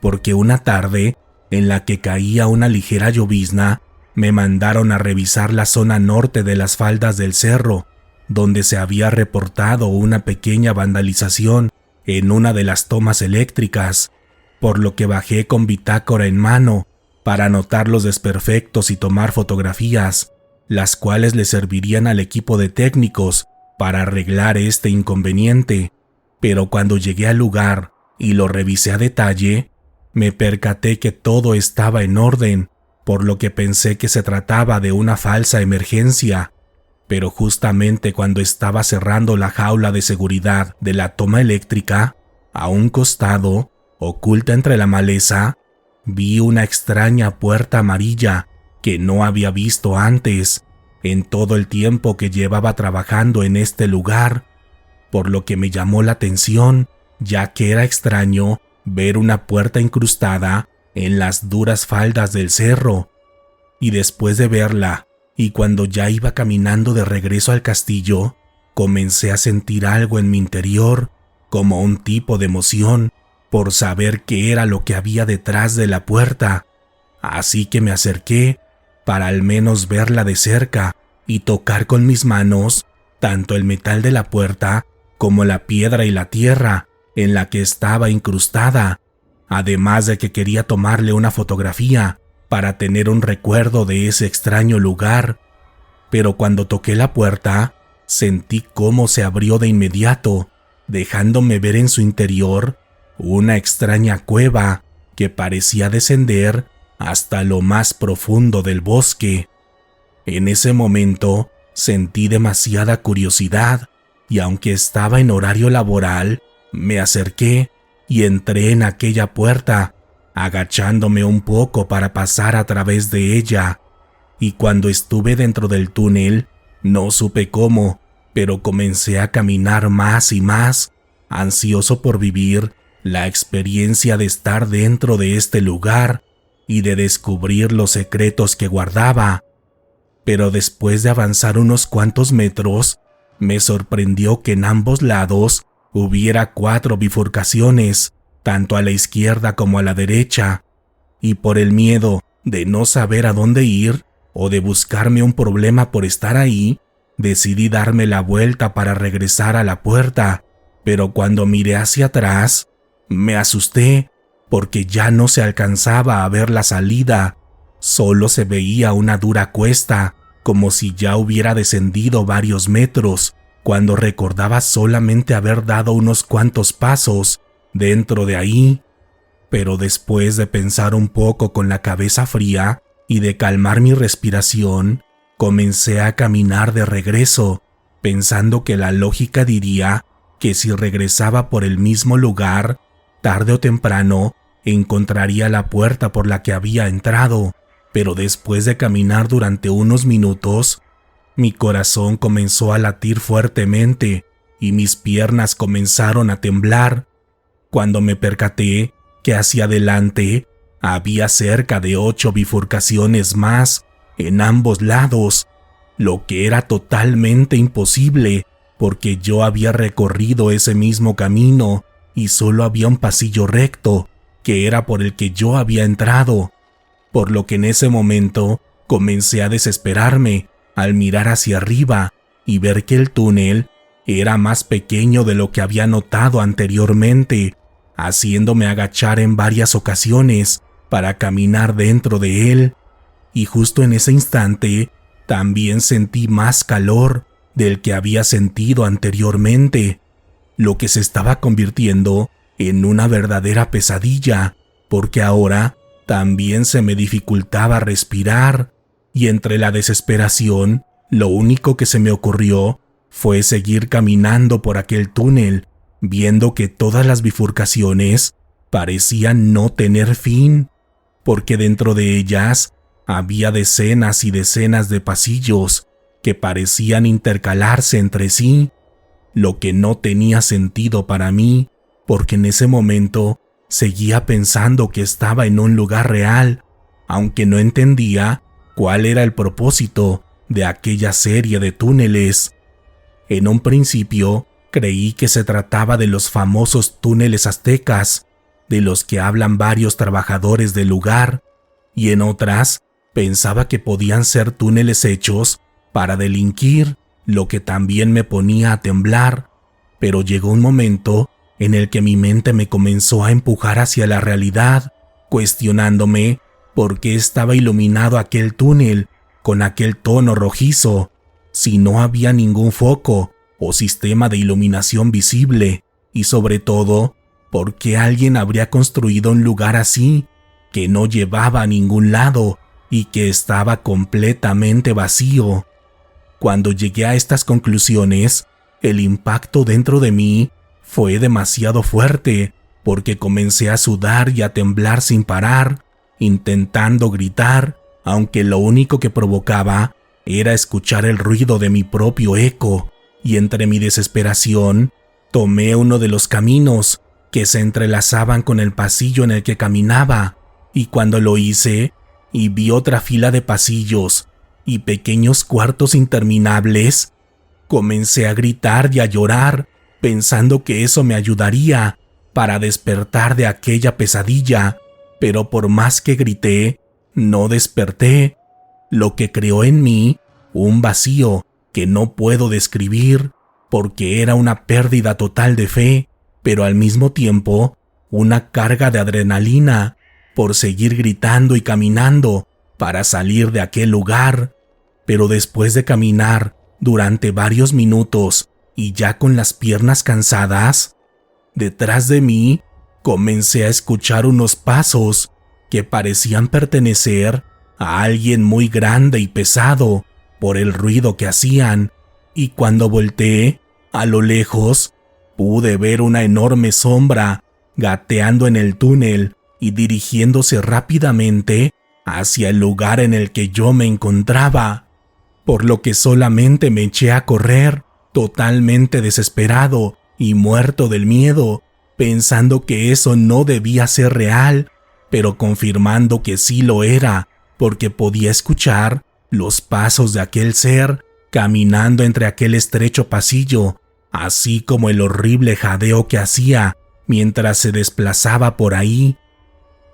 porque una tarde, en la que caía una ligera llovizna, me mandaron a revisar la zona norte de las faldas del cerro, donde se había reportado una pequeña vandalización en una de las tomas eléctricas, por lo que bajé con bitácora en mano para anotar los desperfectos y tomar fotografías, las cuales le servirían al equipo de técnicos para arreglar este inconveniente. Pero cuando llegué al lugar y lo revisé a detalle, me percaté que todo estaba en orden, por lo que pensé que se trataba de una falsa emergencia. Pero justamente cuando estaba cerrando la jaula de seguridad de la toma eléctrica, a un costado, oculta entre la maleza, vi una extraña puerta amarilla que no había visto antes en todo el tiempo que llevaba trabajando en este lugar, por lo que me llamó la atención, ya que era extraño ver una puerta incrustada en las duras faldas del cerro. Y después de verla, y cuando ya iba caminando de regreso al castillo, comencé a sentir algo en mi interior, como un tipo de emoción, por saber qué era lo que había detrás de la puerta. Así que me acerqué, para al menos verla de cerca, y tocar con mis manos tanto el metal de la puerta como la piedra y la tierra en la que estaba incrustada, además de que quería tomarle una fotografía para tener un recuerdo de ese extraño lugar. Pero cuando toqué la puerta, sentí cómo se abrió de inmediato, dejándome ver en su interior una extraña cueva que parecía descender hasta lo más profundo del bosque. En ese momento sentí demasiada curiosidad y aunque estaba en horario laboral, me acerqué y entré en aquella puerta, agachándome un poco para pasar a través de ella. Y cuando estuve dentro del túnel, no supe cómo, pero comencé a caminar más y más, ansioso por vivir la experiencia de estar dentro de este lugar y de descubrir los secretos que guardaba. Pero después de avanzar unos cuantos metros, me sorprendió que en ambos lados hubiera 4 bifurcaciones, tanto a la izquierda como a la derecha, y por el miedo de no saber a dónde ir o de buscarme un problema por estar ahí, decidí darme la vuelta para regresar a la puerta, pero cuando miré hacia atrás, me asusté porque ya no se alcanzaba a ver la salida, solo se veía una dura cuesta, como si ya hubiera descendido varios metros, cuando recordaba solamente haber dado unos cuantos pasos dentro de ahí. Pero después de pensar un poco con la cabeza fría y de calmar mi respiración, comencé a caminar de regreso, pensando que la lógica diría que si regresaba por el mismo lugar, tarde o temprano encontraría la puerta por la que había entrado, pero después de caminar durante unos minutos, mi corazón comenzó a latir fuertemente y mis piernas comenzaron a temblar, cuando me percaté que hacia adelante había cerca de 8 bifurcaciones más en ambos lados, lo que era totalmente imposible porque yo había recorrido ese mismo camino y solo había un pasillo recto, que era por el que yo había entrado, por lo que en ese momento comencé a desesperarme al mirar hacia arriba y ver que el túnel era más pequeño de lo que había notado anteriormente, haciéndome agachar en varias ocasiones para caminar dentro de él, y justo en ese instante también sentí más calor del que había sentido anteriormente, lo que se estaba convirtiendo en una verdadera pesadilla, porque ahora también se me dificultaba respirar, y entre la desesperación, lo único que se me ocurrió fue seguir caminando por aquel túnel, viendo que todas las bifurcaciones parecían no tener fin, porque dentro de ellas había decenas y decenas de pasillos que parecían intercalarse entre sí, lo que no tenía sentido para mí, porque en ese momento seguía pensando que estaba en un lugar real, aunque no entendía cuál era el propósito de aquella serie de túneles. En un principio creí que se trataba de los famosos túneles aztecas, de los que hablan varios trabajadores del lugar, y en otras pensaba que podían ser túneles hechos para delinquir, lo que también me ponía a temblar, pero llegó un momento en el que mi mente me comenzó a empujar hacia la realidad, cuestionándome por qué estaba iluminado aquel túnel con aquel tono rojizo, si no había ningún foco o sistema de iluminación visible, y sobre todo, por qué alguien habría construido un lugar así, que no llevaba a ningún lado y que estaba completamente vacío. Cuando llegué a estas conclusiones, el impacto dentro de mí fue demasiado fuerte, porque comencé a sudar y a temblar sin parar, intentando gritar, aunque lo único que provocaba era escuchar el ruido de mi propio eco, y entre mi desesperación, tomé uno de los caminos que se entrelazaban con el pasillo en el que caminaba, y cuando lo hice, y vi otra fila de pasillos y pequeños cuartos interminables, comencé a gritar y a llorar, pensando que eso me ayudaría para despertar de aquella pesadilla, pero por más que grité, no desperté, lo que creó en mí un vacío que no puedo describir, porque era una pérdida total de fe, pero al mismo tiempo una carga de adrenalina por seguir gritando y caminando para salir de aquel lugar. Pero después de caminar durante varios minutos y ya con las piernas cansadas, detrás de mí comencé a escuchar unos pasos que parecían pertenecer a alguien muy grande y pesado por el ruido que hacían, y cuando volteé, a lo lejos, pude ver una enorme sombra gateando en el túnel y dirigiéndose rápidamente hacia el lugar en el que yo me encontraba, por lo que solamente me eché a correr, totalmente desesperado y muerto del miedo, pensando que eso no debía ser real, pero confirmando que sí lo era, porque podía escuchar los pasos de aquel ser caminando entre aquel estrecho pasillo, así como el horrible jadeo que hacía mientras se desplazaba por ahí.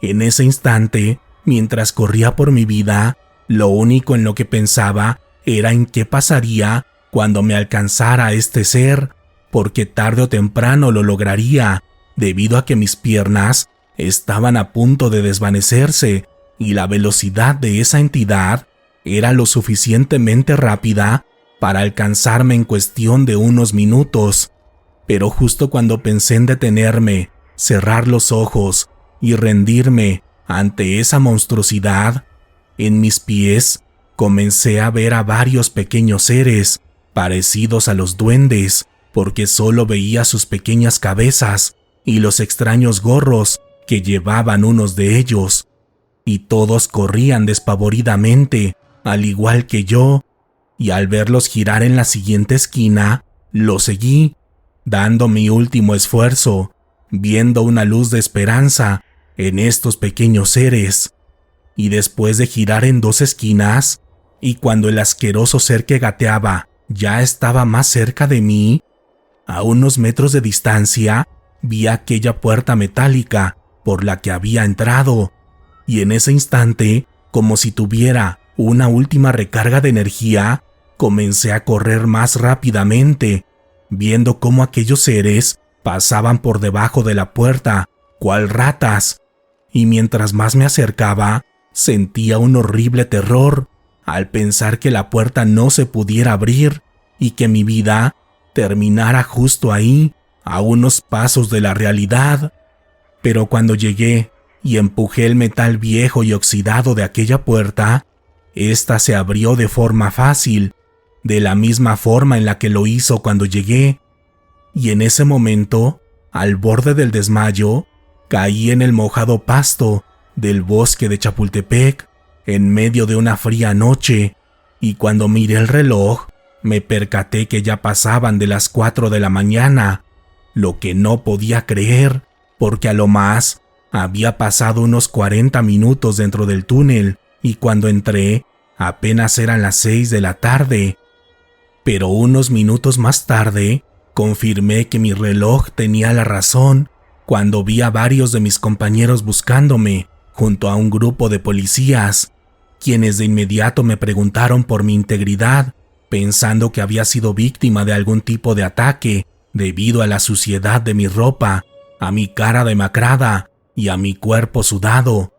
En ese instante, mientras corría por mi vida, lo único en lo que pensaba era en qué pasaría cuando me alcanzara este ser, porque tarde o temprano lo lograría, debido a que mis piernas estaban a punto de desvanecerse y la velocidad de esa entidad era lo suficientemente rápida para alcanzarme en cuestión de unos minutos. Pero justo cuando pensé en detenerme, cerrar los ojos y rendirme ante esa monstruosidad, en mis pies comencé a ver a varios pequeños seres parecidos a los duendes, porque solo veía sus pequeñas cabezas y los extraños gorros que llevaban unos de ellos. y todos corrían despavoridamente, al igual que yo, y al verlos girar en la siguiente esquina, los seguí, dando mi último esfuerzo, viendo una luz de esperanza en estos pequeños seres. Y después de girar en 2 esquinas, y cuando el asqueroso ser que gateaba ya estaba más cerca de mí, a unos metros de distancia, vi aquella puerta metálica por la que había entrado, y en ese instante, como si tuviera una última recarga de energía, comencé a correr más rápidamente, viendo cómo aquellos seres pasaban por debajo de la puerta, cual ratas, y mientras más me acercaba, sentía un horrible terror al pensar que la puerta no se pudiera abrir y que mi vida terminara justo ahí, a unos pasos de la realidad. Pero cuando llegué y empujé el metal viejo y oxidado de aquella puerta, ésta se abrió de forma fácil, de la misma forma en la que lo hizo cuando llegué, y en ese momento, al borde del desmayo, caí en el mojado pasto del bosque de Chapultepec, en medio de una fría noche, y cuando miré el reloj, me percaté que ya pasaban de las 4 de la mañana, lo que no podía creer, porque a lo más había pasado unos 40 minutos dentro del túnel, y cuando entré, apenas eran las 6 de la tarde. Pero unos minutos más tarde, confirmé que mi reloj tenía la razón cuando vi a varios de mis compañeros buscándome junto a un grupo de policías, quienes de inmediato me preguntaron por mi integridad, pensando que había sido víctima de algún tipo de ataque debido a la suciedad de mi ropa, a mi cara demacrada y a mi cuerpo sudado.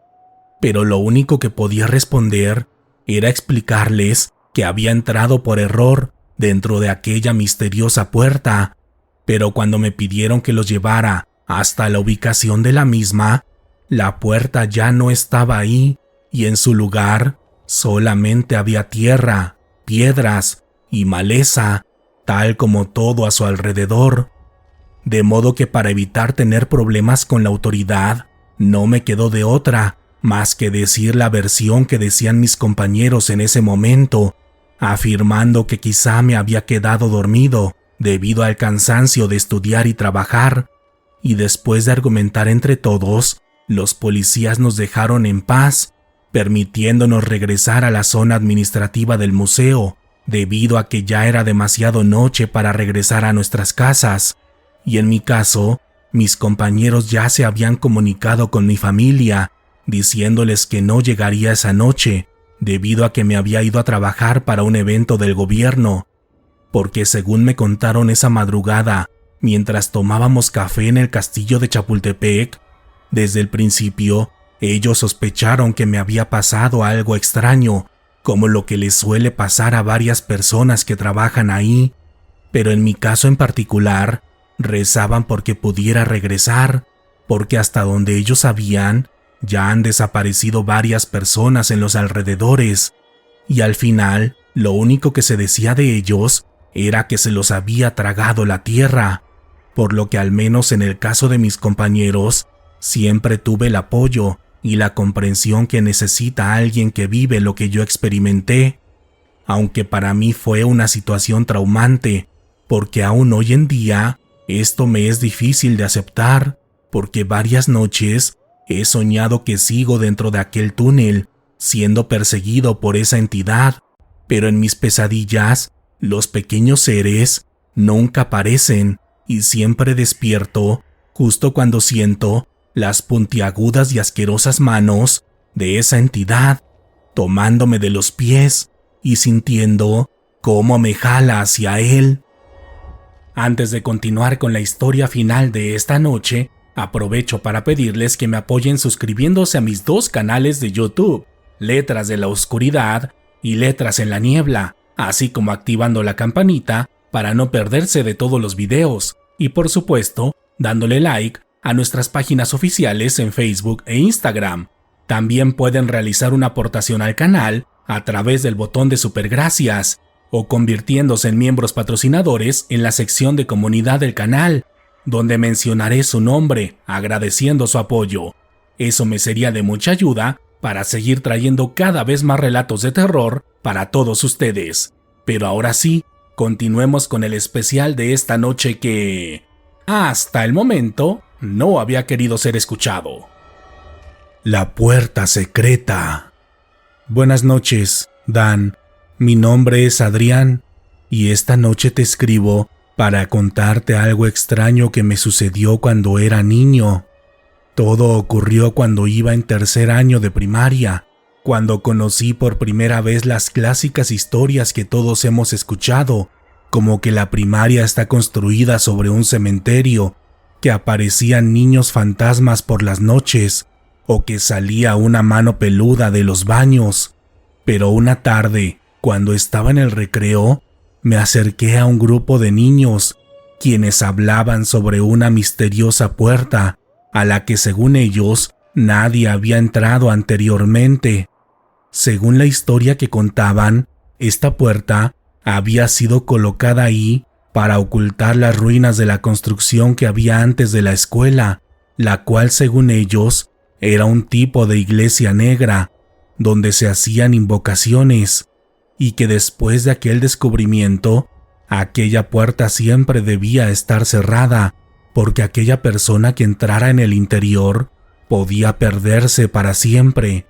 Pero lo único que podía responder era explicarles que había entrado por error dentro de aquella misteriosa puerta, pero cuando me pidieron que los llevara hasta la ubicación de la misma, la puerta ya no estaba ahí y en su lugar solamente había tierra, piedras y maleza, tal como todo a su alrededor. De modo que para evitar tener problemas con la autoridad, no me quedó de otra más que decir la versión que decían mis compañeros en ese momento, afirmando que quizá me había quedado dormido debido al cansancio de estudiar y trabajar, y después de argumentar entre todos, los policías nos dejaron en paz, permitiéndonos regresar a la zona administrativa del museo, debido a que ya era demasiado noche para regresar a nuestras casas, y en mi caso, mis compañeros ya se habían comunicado con mi familia, diciéndoles que no llegaría esa noche, debido a que me había ido a trabajar para un evento del gobierno, porque según me contaron esa madrugada, mientras tomábamos café en el castillo de Chapultepec, desde el principio ellos sospecharon que me había pasado algo extraño, como lo que les suele pasar a varias personas que trabajan ahí, pero en mi caso en particular, rezaban porque pudiera regresar, porque hasta donde ellos sabían, ya han desaparecido varias personas en los alrededores, y al final, lo único que se decía de ellos era que se los había tragado la tierra, por lo que al menos en el caso de mis compañeros, siempre tuve el apoyo y la comprensión que necesita alguien que vive lo que yo experimenté, aunque para mí fue una situación traumante, porque aún hoy en día esto me es difícil de aceptar, porque varias noches he soñado que sigo dentro de aquel túnel, siendo perseguido por esa entidad, pero en mis pesadillas, los pequeños seres nunca aparecen y siempre despierto justo cuando siento las puntiagudas y asquerosas manos de esa entidad, tomándome de los pies y sintiendo cómo me jala hacia él. Antes de continuar con la historia final de esta noche, aprovecho para pedirles que me apoyen suscribiéndose a mis 2 canales de YouTube, Letras de la Oscuridad y Letras en la Niebla, así como activando la campanita para no perderse de todos los videos, y por supuesto, dándole like a nuestras páginas oficiales en Facebook e Instagram. También pueden realizar una aportación al canal a través del botón de Supergracias o convirtiéndose en miembros patrocinadores en la sección de comunidad del canal, donde mencionaré su nombre agradeciendo su apoyo. Eso me sería de mucha ayuda para seguir trayendo cada vez más relatos de terror para todos ustedes. Pero ahora sí, continuemos con el especial de esta noche que, hasta el momento, no había querido ser escuchado. La puerta secreta. Buenas noches, Dan. Mi nombre es Adrián y esta noche te escribo para contarte algo extraño que me sucedió cuando era niño. Todo ocurrió cuando iba en tercer año de primaria, cuando conocí por primera vez las clásicas historias que todos hemos escuchado, como que la primaria está construida sobre un cementerio, que aparecían niños fantasmas por las noches, o que salía una mano peluda de los baños. Pero una tarde, cuando estaba en el recreo, me acerqué a un grupo de niños, quienes hablaban sobre una misteriosa puerta, a la que según ellos nadie había entrado anteriormente. Según la historia que contaban, esta puerta había sido colocada ahí para ocultar las ruinas de la construcción que había antes de la escuela, la cual según ellos era un tipo de iglesia negra, donde se hacían invocaciones, y que después de aquel descubrimiento, aquella puerta siempre debía estar cerrada, porque aquella persona que entrara en el interior podía perderse para siempre.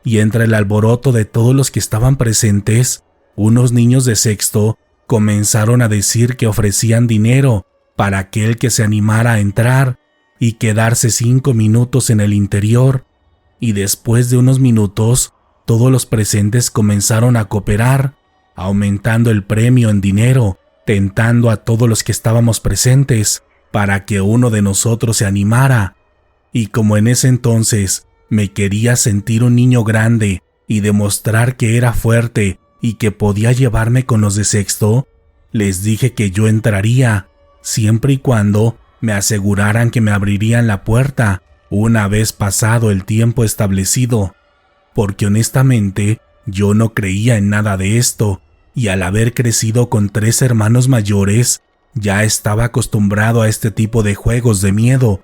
Y entre el alboroto de todos los que estaban presentes, unos niños de sexto comenzaron a decir que ofrecían dinero para aquel que se animara a entrar y quedarse 5 minutos en el interior, y después de unos minutos, todos los presentes comenzaron a cooperar, aumentando el premio en dinero, tentando a todos los que estábamos presentes para que uno de nosotros se animara. Y como en ese entonces me quería sentir un niño grande y demostrar que era fuerte y que podía llevarme con los de sexto, les dije que yo entraría, siempre y cuando me aseguraran que me abrirían la puerta una vez pasado el tiempo establecido, porque honestamente yo no creía en nada de esto, y al haber crecido con 3 hermanos mayores, ya estaba acostumbrado a este tipo de juegos de miedo,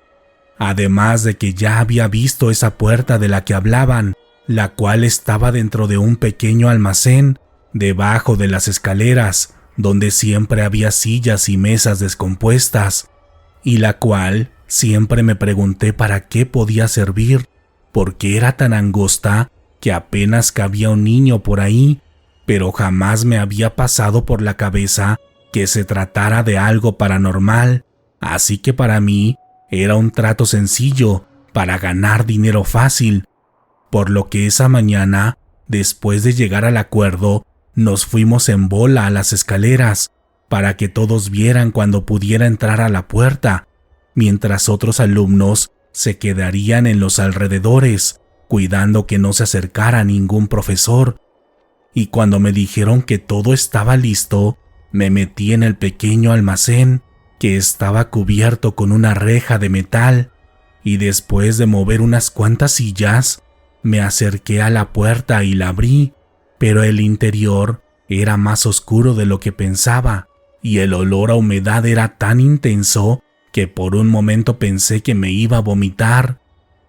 además de que ya había visto esa puerta de la que hablaban, la cual estaba dentro de un pequeño almacén, debajo de las escaleras, donde siempre había sillas y mesas descompuestas, y la cual siempre me pregunté para qué podía servir, porque era tan angosta que apenas cabía un niño por ahí, pero jamás me había pasado por la cabeza que se tratara de algo paranormal, así que para mí era un trato sencillo para ganar dinero fácil, por lo que esa mañana, después de llegar al acuerdo, nos fuimos en bola a las escaleras para que todos vieran cuando pudiera entrar a la puerta, mientras otros alumnos se quedarían en los alrededores, cuidando que no se acercara ningún profesor. Y cuando me dijeron que todo estaba listo, me metí en el pequeño almacén, que estaba cubierto con una reja de metal, y después de mover unas cuantas sillas, me acerqué a la puerta y la abrí, pero el interior era más oscuro de lo que pensaba, y el olor a humedad era tan intenso que por un momento pensé que me iba a vomitar,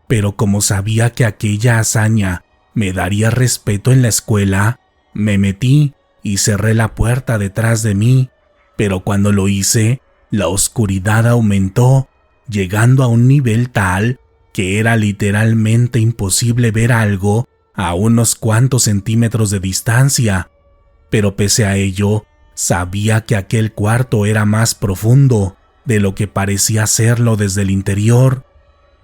pero como sabía que aquella hazaña me daría respeto en la escuela, me metí y cerré la puerta detrás de mí, pero cuando lo hice, la oscuridad aumentó, llegando a un nivel tal que era literalmente imposible ver algo a unos cuantos centímetros de distancia, pero pese a ello, sabía que aquel cuarto era más profundo de lo que parecía serlo desde el interior,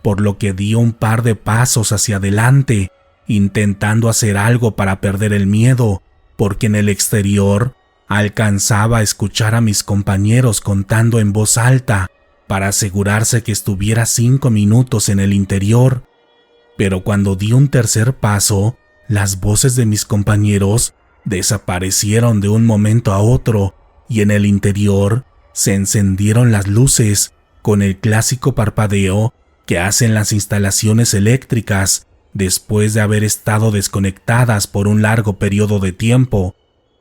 por lo que di un par de pasos hacia adelante, intentando hacer algo para perder el miedo, porque en el exterior alcanzaba a escuchar a mis compañeros contando en voz alta para asegurarse que estuviera 5 minutos en el interior. Pero cuando di un tercer paso, las voces de mis compañeros desaparecieron de un momento a otro y en el interior se encendieron las luces con el clásico parpadeo que hacen las instalaciones eléctricas después de haber estado desconectadas por un largo periodo de tiempo,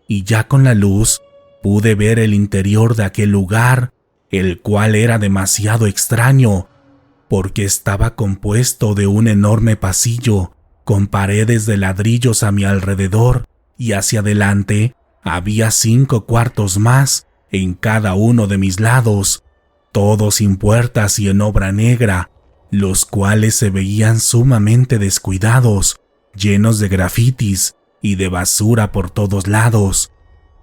y ya con la luz pude ver el interior de aquel lugar, el cual era demasiado extraño, porque estaba compuesto de un enorme pasillo con paredes de ladrillos a mi alrededor y hacia adelante había 5 cuartos más en cada uno de mis lados, todos sin puertas y en obra negra, los cuales se veían sumamente descuidados, llenos de grafitis y de basura por todos lados.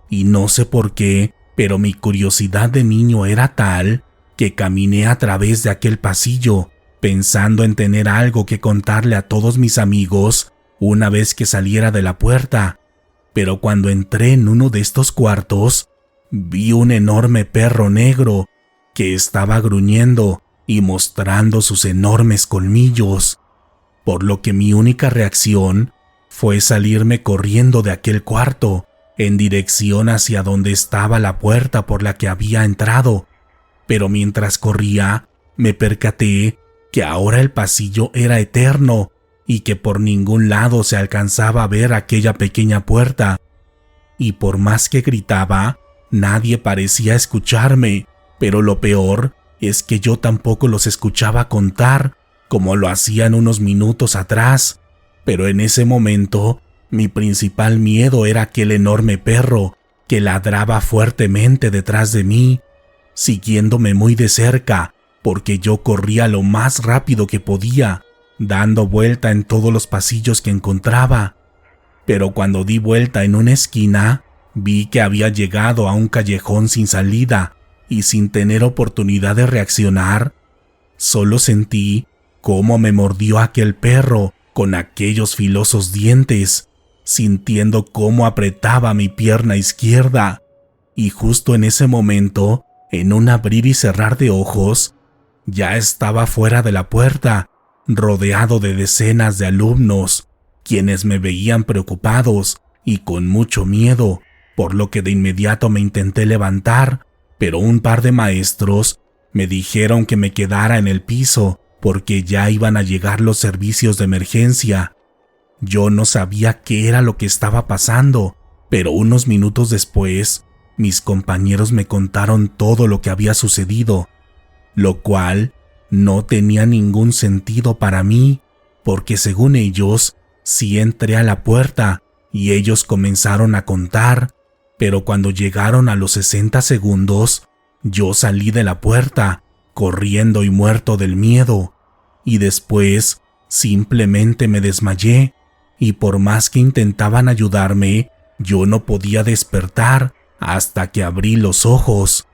Y no sé por qué, pero mi curiosidad de niño era tal que caminé a través de aquel pasillo, pensando en tener algo que contarle a todos mis amigos una vez que saliera de la puerta. Pero cuando entré en uno de estos cuartos, vi un enorme perro negro que estaba gruñendo y mostrando sus enormes colmillos, por lo que mi única reacción fue salirme corriendo de aquel cuarto en dirección hacia donde estaba la puerta por la que había entrado. Pero mientras corría, me percaté que ahora el pasillo era eterno y que por ningún lado se alcanzaba a ver aquella pequeña puerta. Y por más que gritaba, nadie parecía escucharme, pero lo peor es que yo tampoco los escuchaba contar, como lo hacían unos minutos atrás. Pero en ese momento, mi principal miedo era aquel enorme perro que ladraba fuertemente detrás de mí, siguiéndome muy de cerca, porque yo corría lo más rápido que podía, dando vuelta en todos los pasillos que encontraba. Pero cuando di vuelta en una esquina, vi que había llegado a un callejón sin salida y sin tener oportunidad de reaccionar, solo sentí cómo me mordió aquel perro con aquellos filosos dientes, sintiendo cómo apretaba mi pierna izquierda. Y justo en ese momento, en un abrir y cerrar de ojos, ya estaba fuera de la puerta, rodeado de decenas de alumnos, quienes me veían preocupados y con mucho miedo, por lo que de inmediato me intenté levantar, pero un par de maestros me dijeron que me quedara en el piso porque ya iban a llegar los servicios de emergencia. Yo no sabía qué era lo que estaba pasando, pero unos minutos después, mis compañeros me contaron todo lo que había sucedido, lo cual no tenía ningún sentido para mí, porque según ellos, sí entré a la puerta y ellos comenzaron a contar, pero cuando llegaron a los 60 segundos, yo salí de la puerta, corriendo y muerto del miedo, y después simplemente me desmayé, y por más que intentaban ayudarme, yo no podía despertar hasta que abrí los ojos.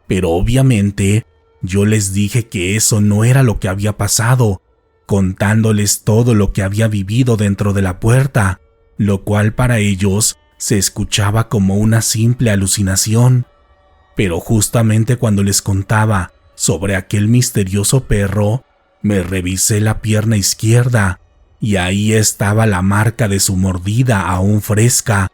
Pero obviamente, yo les dije que eso no era lo que había pasado, contándoles todo lo que había vivido dentro de la puerta, lo cual para ellos se escuchaba como una simple alucinación. Pero justamente cuando les contaba sobre aquel misterioso perro, me revisé la pierna izquierda y ahí estaba la marca de su mordida aún fresca,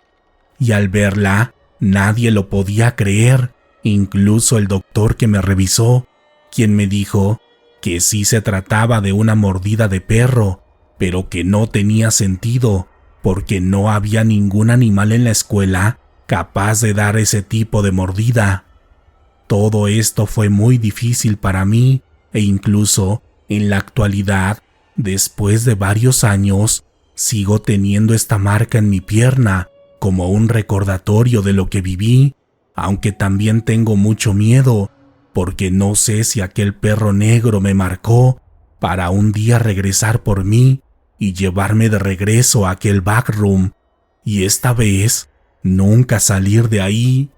y al verla nadie lo podía creer, incluso el doctor que me revisó, quien me dijo que sí se trataba de una mordida de perro, pero que no tenía sentido, porque no había ningún animal en la escuela capaz de dar ese tipo de mordida. Todo esto fue muy difícil para mí, e incluso en la actualidad, después de varios años, sigo teniendo esta marca en mi pierna como un recordatorio de lo que viví, aunque también tengo mucho miedo, porque no sé si aquel perro negro me marcó para un día regresar por mí y llevarme de regreso a aquel backroom, y esta vez nunca salir de ahí.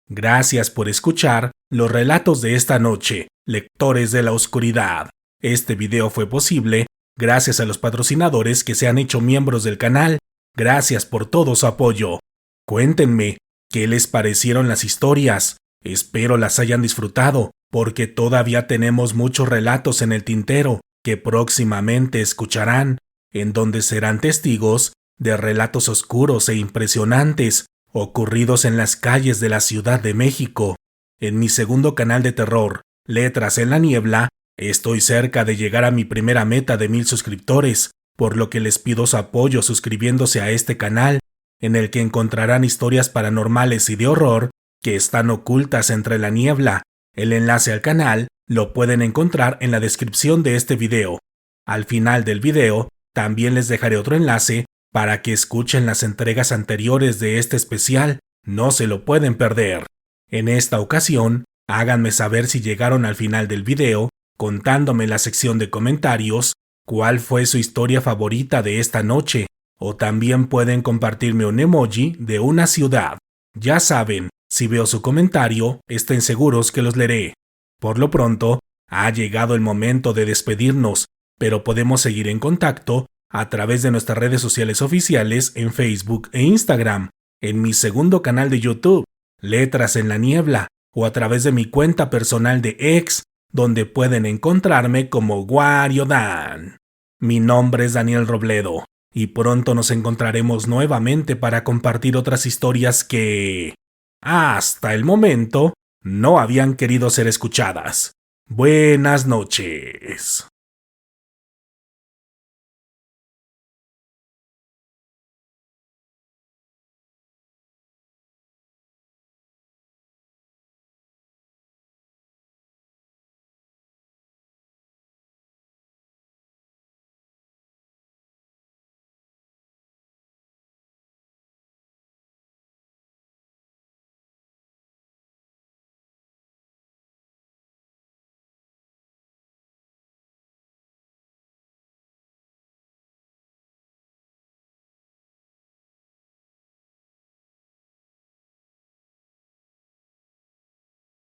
Gracias por escuchar los relatos de esta noche, lectores de la oscuridad. Este video fue posible gracias a los patrocinadores que se han hecho miembros del canal. Gracias por todo su apoyo. Cuéntenme qué les parecieron las historias. Espero las hayan disfrutado, porque todavía tenemos muchos relatos en el tintero que próximamente escucharán, en donde serán testigos de relatos oscuros e impresionantes ocurridos en las calles de la Ciudad de México. En mi segundo canal de terror, Letras en la Niebla, estoy cerca de llegar a mi primera meta de 1000 suscriptores, por lo que les pido su apoyo suscribiéndose a este canal, en el que encontrarán historias paranormales y de horror que están ocultas entre la niebla. El enlace al canal lo pueden encontrar en la descripción de este video. Al final del video, También les dejaré otro enlace para que escuchen las entregas anteriores de este especial, no se lo pueden perder. En esta ocasión, háganme saber si llegaron al final del video, contándome en la sección de comentarios cuál fue su historia favorita de esta noche, o también pueden compartirme un emoji de una ciudad. Ya saben, si veo su comentario, estén seguros que los leeré. Por lo pronto, ha llegado el momento de despedirnos, pero podemos seguir en contacto a través de nuestras redes sociales oficiales en Facebook e Instagram, en mi segundo canal de YouTube, Letras en la Niebla, o a través de mi cuenta personal de X, donde pueden encontrarme como Wario Dan. Mi nombre es Daniel Robledo, y pronto nos encontraremos nuevamente para compartir otras historias que, hasta el momento, no habían querido ser escuchadas. Buenas noches.